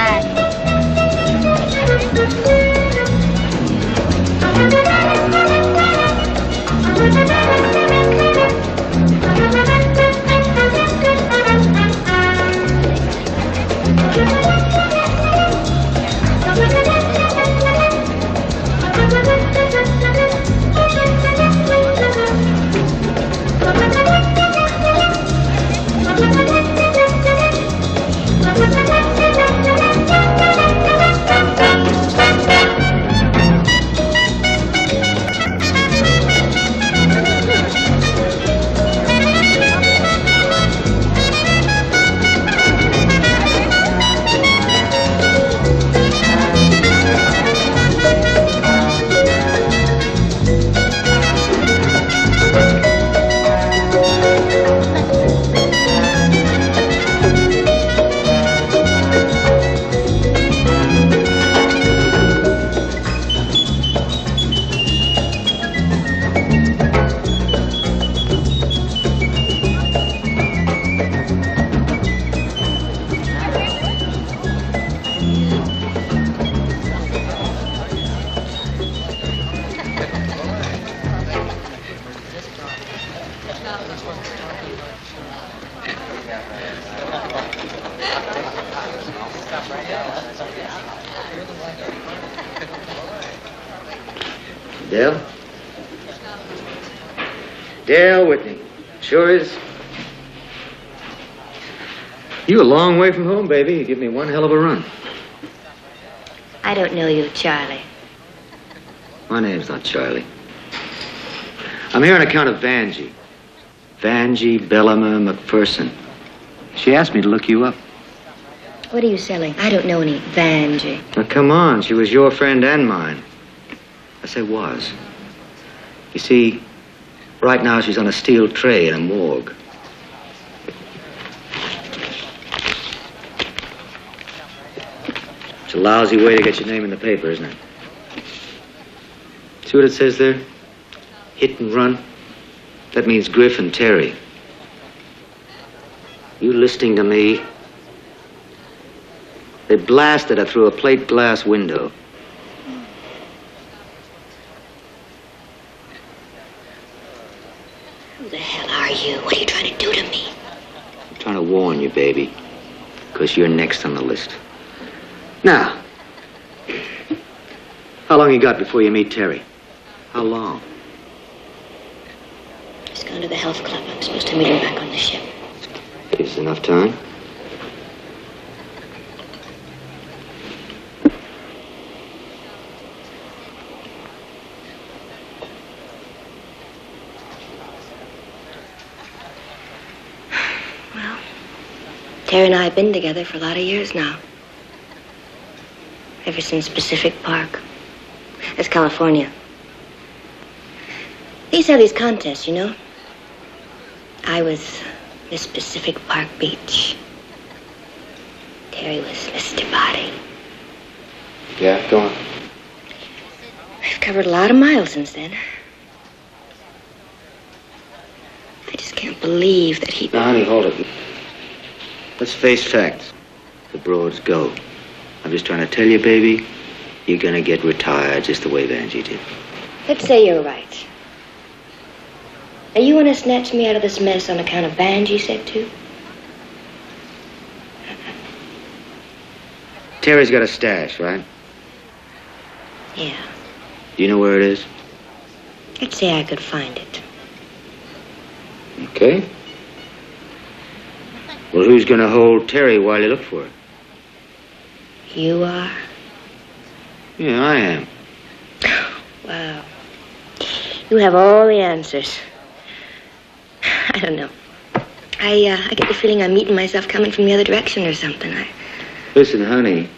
Dale? Dale Whitney. Sure is. You a long way from home, baby. You give me one hell of a run.
I don't know you, Charlie.
My name's not Charlie. I'm here on account of Vanjie. Vanjie Bellamere McPherson. She asked me to look you up.
What are you selling? I don't know any Vanjie.
Now, come on. She was your friend and mine. I say was. You see, right now she's on a steel tray in a morgue. It's a lousy way to get your name in the paper, isn't it? See what it says there? Hit and run. That means Griff and Terry. You listening to me? They blasted her through a plate glass window.
Who the hell are you? What are you trying to do to me?
I'm trying to warn you, baby, because you're next on the list. Now, how long you got before you meet Terry? How long?
He's gone to the health club. I'm supposed to meet him back on the ship.
Gives enough time.
Well, Terry and I have been together for a lot of years now. Ever since Pacific Park. That's California. They used to have these contests, you know? I was Miss Pacific Park Beach. Terry was Mr. Body.
Yeah, go on.
I've covered a lot of miles since then. I just can't believe that he...
Now, honey, hold it. Let's face facts. The Broads go. I'm just trying to tell you, baby, you're gonna get retired just the way Vanjie did.
Let's say you're right. Now, you want to snatch me out of this mess on account of Vanjie said to?
Terry's got a stash, right?
Yeah.
Do you know where it is?
I'd say I could find it.
Okay. Well, who's going to hold Terry while you look for it?
You are?
Yeah, I am.
Wow. You have all the answers. I don't know. I get the feeling I'm meeting myself coming from the other direction or something.
Listen, honey.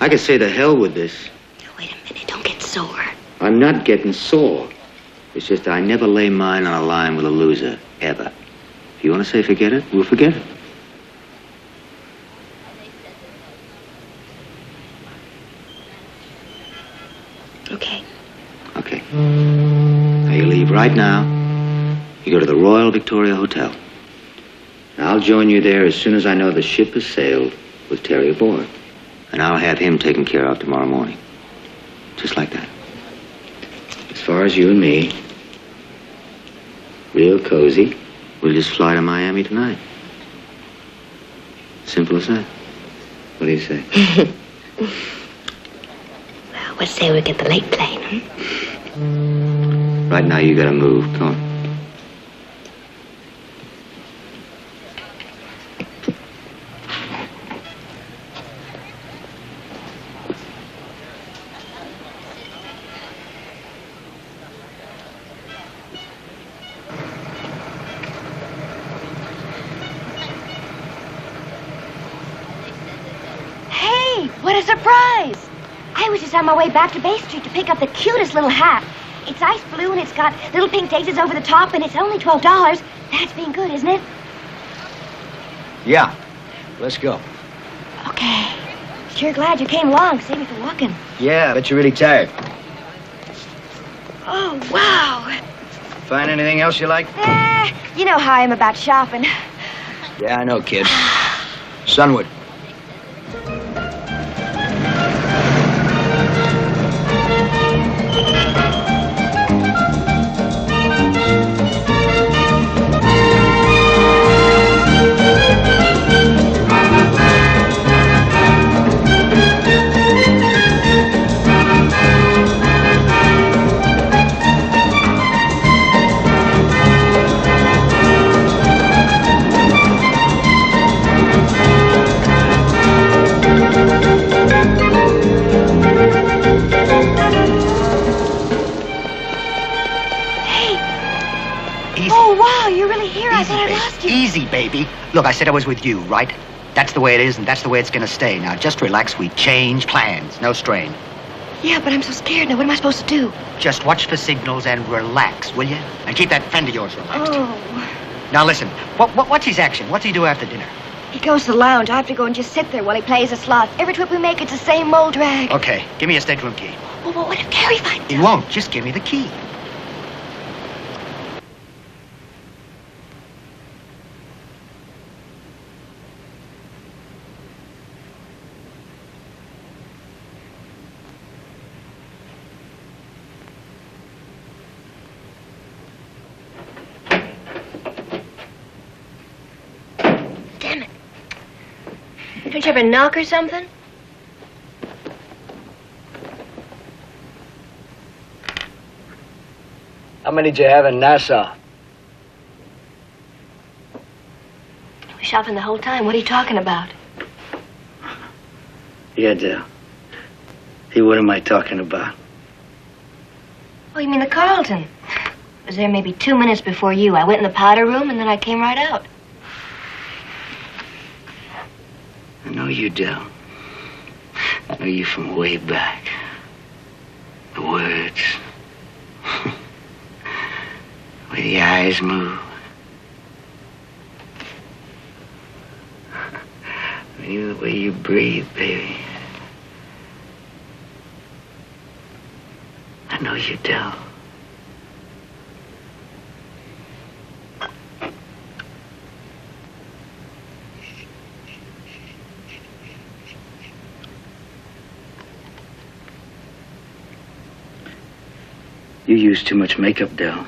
I could say the hell with this.
Wait a minute. Don't get sore.
I'm not getting sore. It's just I never lay mine on a line with a loser, ever. If you want to say forget it, we'll forget it.
Okay.
Okay. Now you leave right now. You go to the Royal Victoria Hotel. And I'll join you there as soon as I know the ship has sailed with Terry aboard. And I'll have him taken care of tomorrow morning. Just like that. As far as you and me, real cozy, we'll just fly to Miami tonight. Simple as that. What do you say?
Well, let's say we get the late plane,
Right now, you gotta move. Come on.
What a surprise! I was just on my way back to Bay Street to pick up the cutest little hat. It's ice blue and it's got little pink daisies over the top and it's only $12. That's being good, isn't it?
Yeah. Let's go.
Okay. Sure glad you came along. Save me from walking.
Yeah, I bet you're really tired.
Oh, wow.
Find anything else you like?
You know how I am about shopping.
Yeah, I know, kid. Sunwood. Easy, baby. Look, I said I was with you, right? That's the way it is, and that's the way it's gonna stay. Now, just relax. We change plans. No strain.
Yeah, but I'm so scared now. What am I supposed to do?
Just watch for signals and relax, will you? And keep that friend of yours relaxed.
Oh.
Now, listen. What's his action? What's he do after dinner?
He goes to the lounge. I have to go and just sit there while he plays the slots. Every trip we make, it's the same old drag.
Okay, give me a stateroom key.
Well, what if Terry finds out?
He won't. Just give me the key.
Don't you ever knock or something?
How many did you have in Nassau?
We were shopping the whole time. What are you talking about?
Yeah, Dale. Hey, what am I talking about?
Oh, you mean the Carlton? I was there maybe 2 minutes before you. I went in the powder room and then I came right out.
I know you, Dell. I know you from way back. The words. The way the eyes move. The way you breathe, baby. I know you, Dell. You use too much makeup, Dell.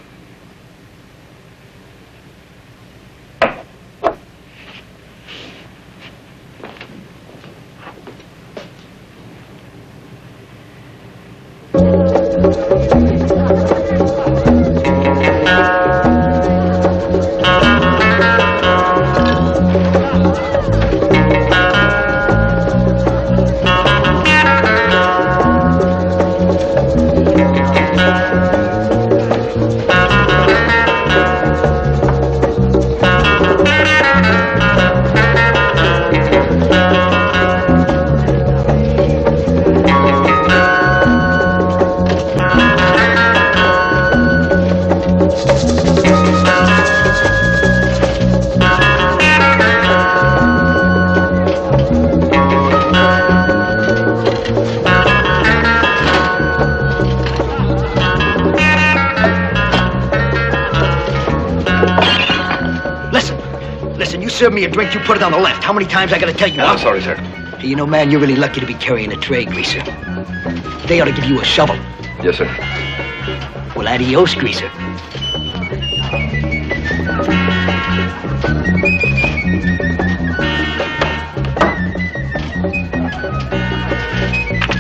serve me a drink, you put it on the left. How many times I gotta tell you?
I'm sorry, sir.
Hey, you know, man, you're really lucky to be carrying a tray, Greaser. They ought to give you a shovel.
Yes, sir.
Well, adios, Greaser.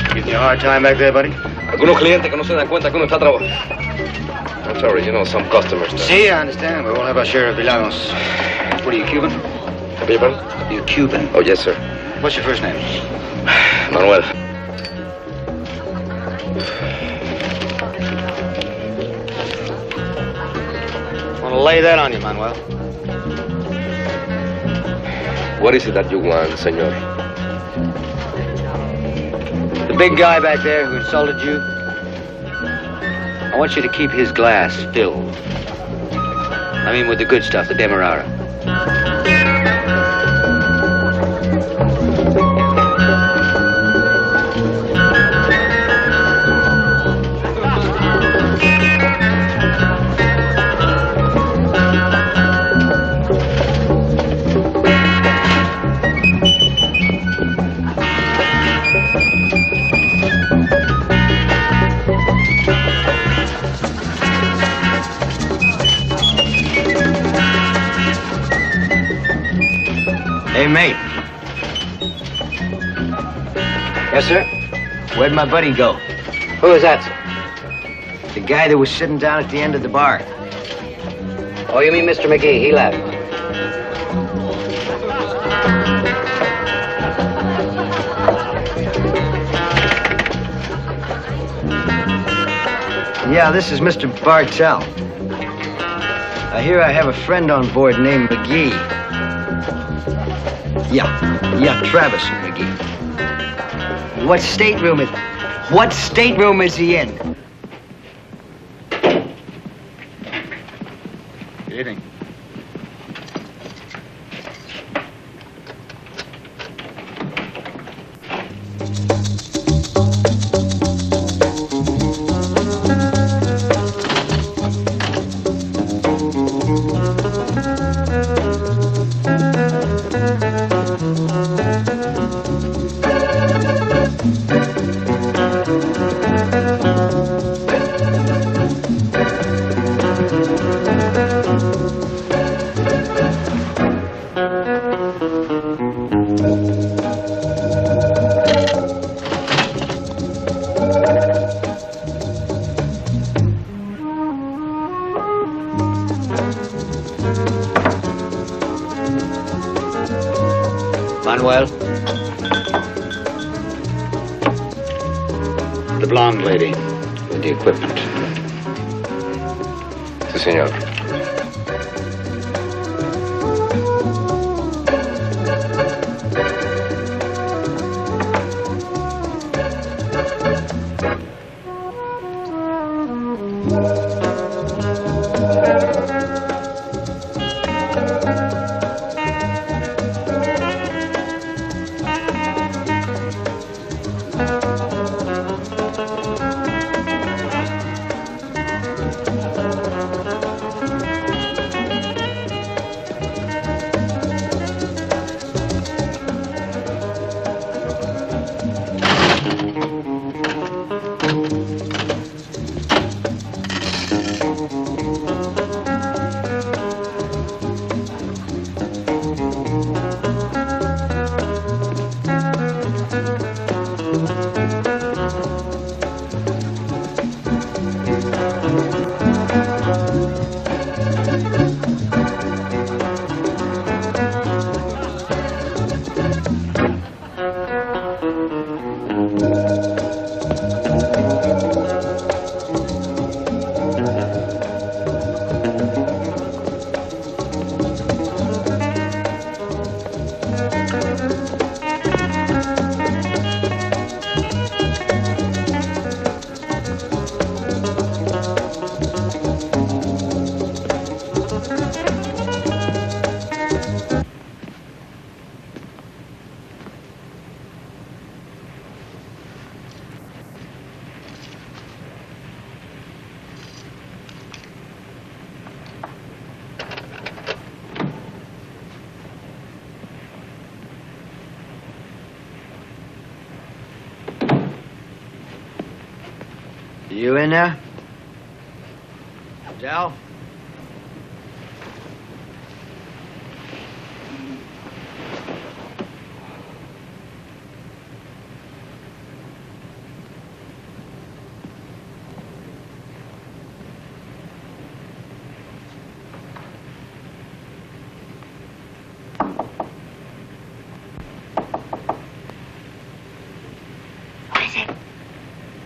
Giving you a hard time back there, buddy?
Algunos clientes que no se dan cuenta que uno está trabajando. I'm sorry, you know, some customers.
See, I understand. We all have our share of villanos. What are you, Cuban?
Beg your pardon?
You're Cuban.
Oh, yes, sir.
What's your first name?
Manuel.
Want to lay that on you, Manuel.
What is it that you want, senor?
The big guy back there who insulted you, I want you to keep his glass filled. I mean with the good stuff, the Demerara.
Hey, mate.
Yes, sir?
Where'd my buddy go?
Who is that, sir?
The guy that was sitting down at the end of the bar.
Oh, you mean Mr. McGee? He left.
Yeah, this is Mr. Bartell. I hear I have a friend on board named McGee. Yeah, Travis McGee. What stateroom is he in?
Good evening. Manuel? The blonde lady with the equipment.
Sí, señor.
You in there? Dell?
What is it?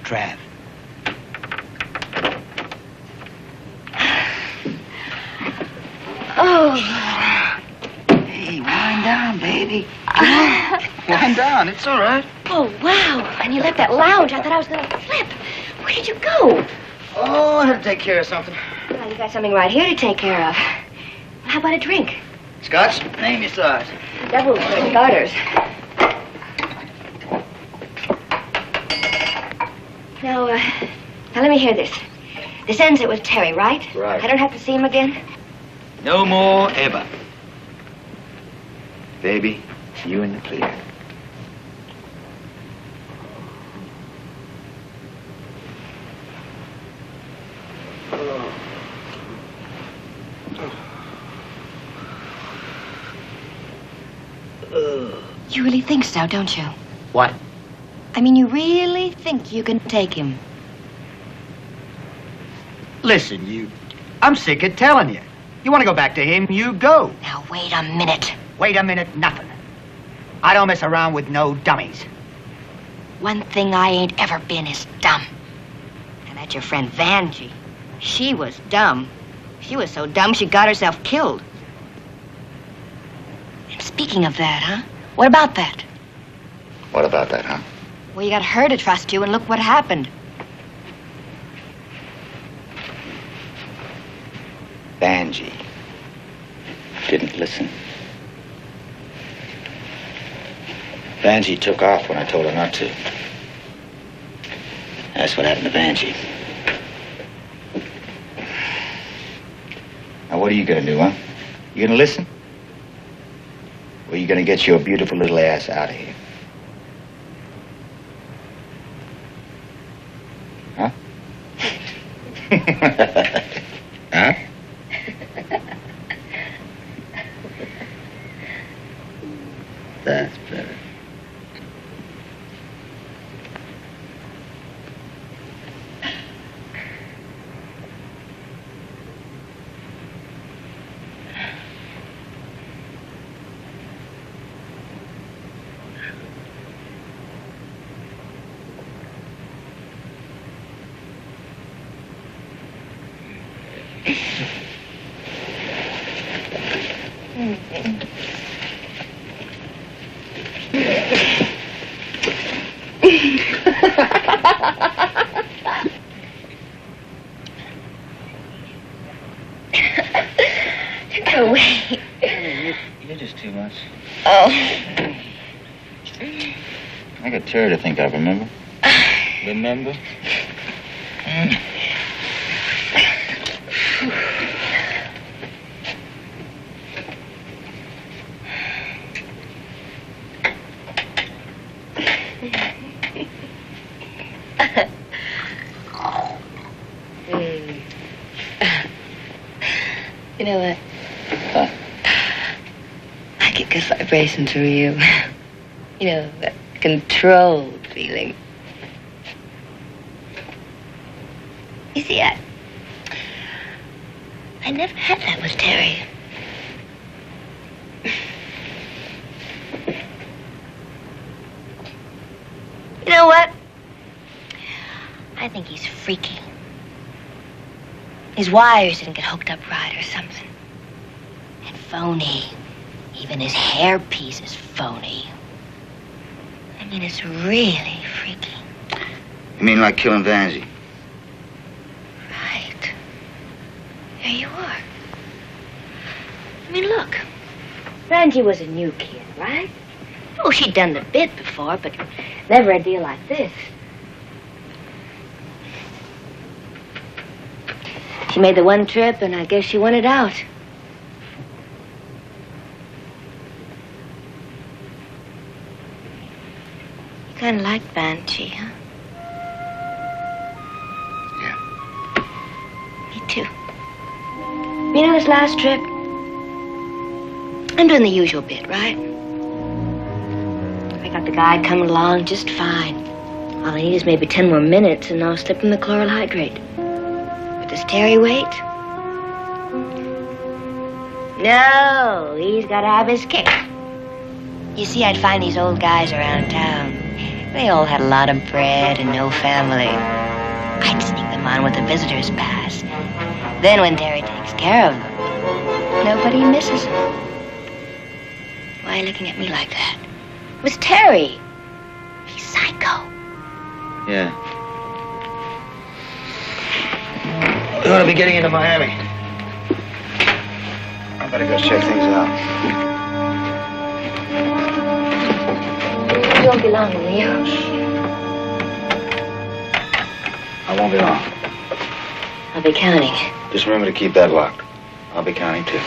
Trav.
Oh.
Hey, wind down, baby. Wind down. It's all right.
Oh, wow. And you left that lounge. I thought I was going to flip. Where did you go?
Oh, I had to take care of something.
Well, you got something right here to take care of. Well, how about a drink?
Scotch? Name your size.
Double for starters. Now, let me hear this. This ends it with Terry, right?
Right.
I don't have to see him again?
No more ever. Baby, you in the clear.
You really think so, don't you?
What?
I mean, you really think you can take him?
Listen, you... I'm sick of telling you. You want to go back to him, you go.
Now, wait a minute.
Wait a minute, nothing. I don't mess around with no dummies.
One thing I ain't ever been is dumb. And that's your friend Vanjie. She was dumb. She was so dumb she got herself killed. And speaking of that, huh? What about that?
What about that, huh?
Well, you got her to trust you, and look what happened.
Vanjie didn't listen. Vanjie took off when I told her not to. That's what happened to Vanjie. Now, what are you gonna do, huh? You gonna listen? Or are you gonna get your beautiful little ass out of here? Huh? Huh? That's better.
Go away.
You're just too much.
Oh.
I got Terry to think of, remember? Remember?
You know what? I get good vibrations from you. You know, that controlled feeling. You see, I never had that with Terry. You know what? I think he's freaky. His wires didn't get hooked up right or something. And phony. Even his hairpiece is phony. I mean, it's really freaky.
You mean like killing Vanjie?
Right. There you are. I mean, look. Vanjie was a new kid, right? Oh, she'd done the bit before, but never a deal like this. She made the one trip, and I guess she wanted out. You kind of like Vanjie, huh?
Me too. You know, this last trip, I'm doing the usual bit, right? I got the guide coming along just fine. All I need is maybe 10 more minutes, and I'll slip him the chloral hydrate. But does Terry wait? No, he's got to have his kick. You see, I'd find these old guys around town. They all had a lot of bread and no family. I'd sneak them on with a visitor's pass. Then when Terry takes care of them, nobody misses him. Why are you looking at me like that? It was Terry. He's psycho.
Yeah. We ought to be getting into Miami. I better go check things out.
You won't be long, will you?
I won't be long.
I'll be counting.
Just remember to keep that locked. I'll be counting too.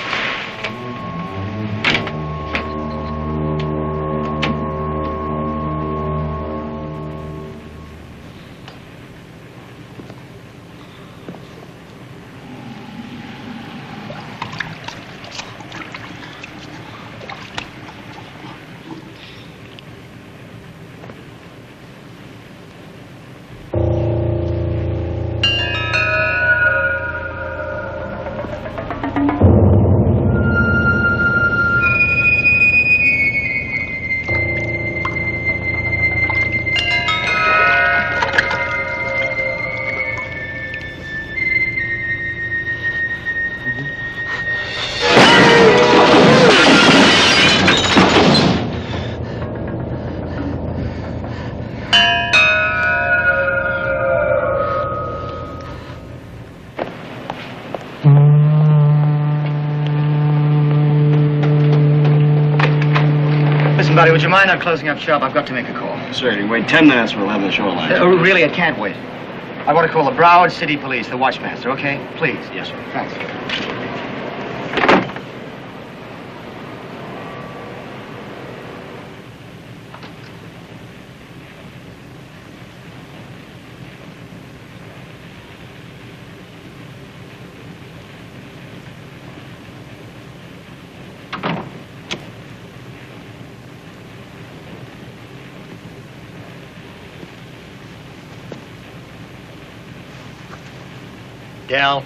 Buddy, would you mind not closing up shop? I've got to make a call.
Sir, you wait 10 minutes, we'll have the shoreline.
Really, I can't wait. I want to call the Broward City Police, the watchmaster, okay? Please.
Yes, sir.
Thanks. Dell.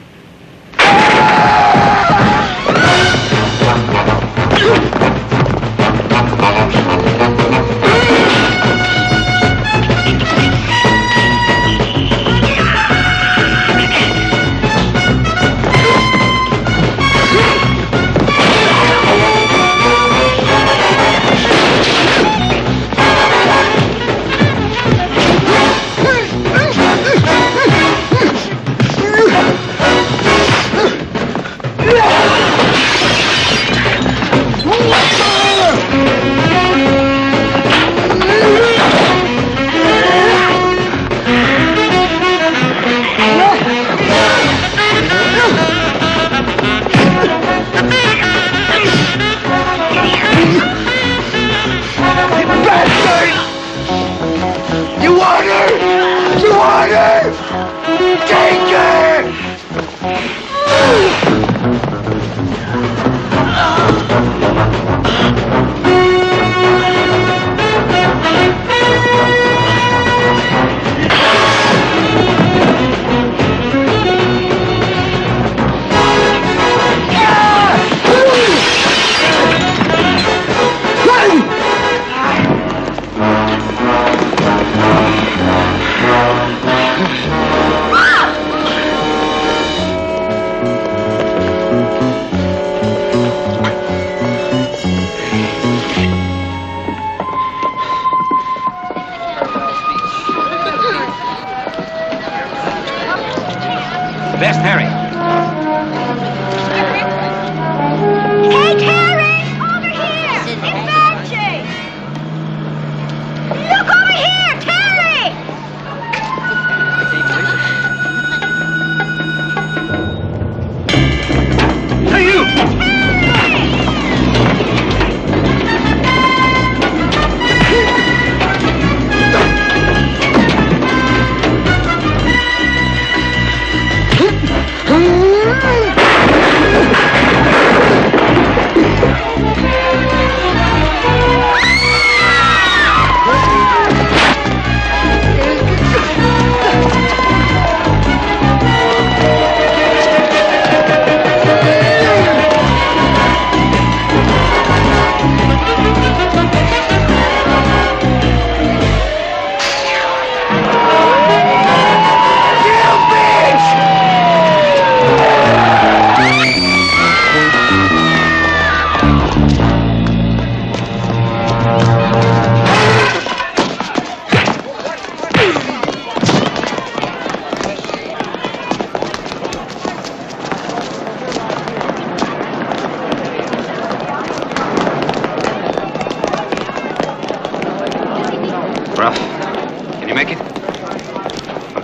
Best Harry.
Hey, Terry! Over here! It's Benji! Look over here! Terry!
Hey, you!
Terry!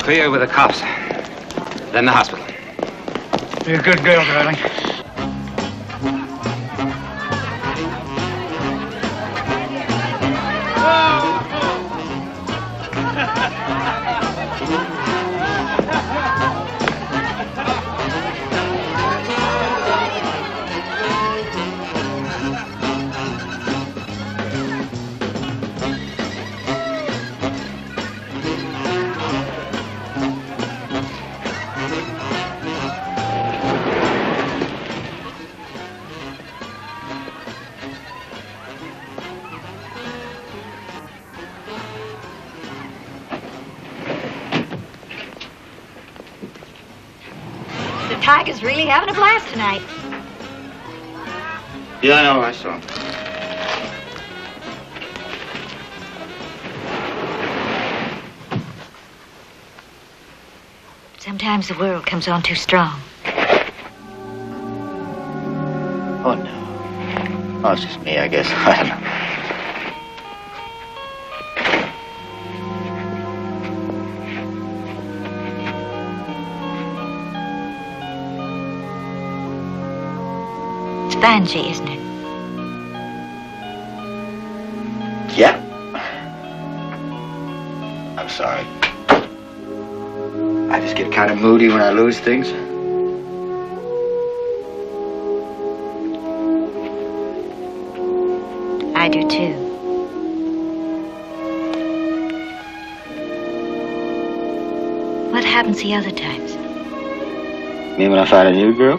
Clear with the cops. Then the hospital.
You're a good girl, darling.
Tiger's really having a blast tonight.
Yeah, I know. I saw him.
Sometimes the world comes on too strong.
Oh, no. Oh, it's just me, I guess. I don't know.
Banshee, isn't it?
Yeah. I'm sorry. I just get kind of moody when I lose things.
I do too. What happens the other times?
You mean when I find a new girl?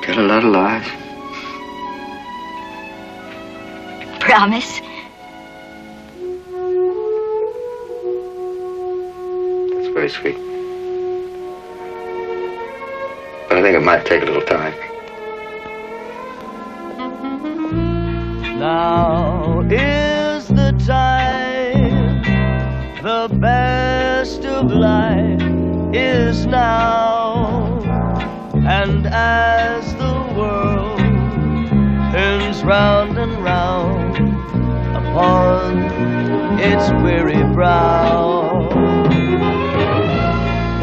Tell a lot of lies.
Promise?
That's very sweet. But I think it might take a little time.
Now is the time, the best of life is now. And as the world turns round and round upon its weary brow,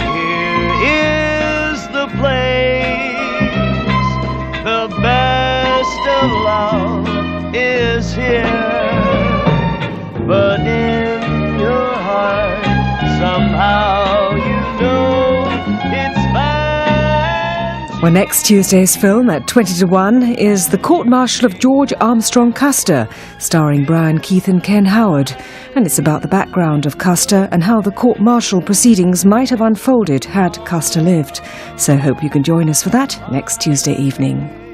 here is the place, the best of love is here, but in your heart somehow you know it's fine.
Well, next Tuesday's film at 20-1 is The Court-Martial of George Armstrong Custer, starring Brian Keith and Ken Howard. And it's about the background of Custer and how the court-martial proceedings might have unfolded had Custer lived. So hope you can join us for that next Tuesday evening.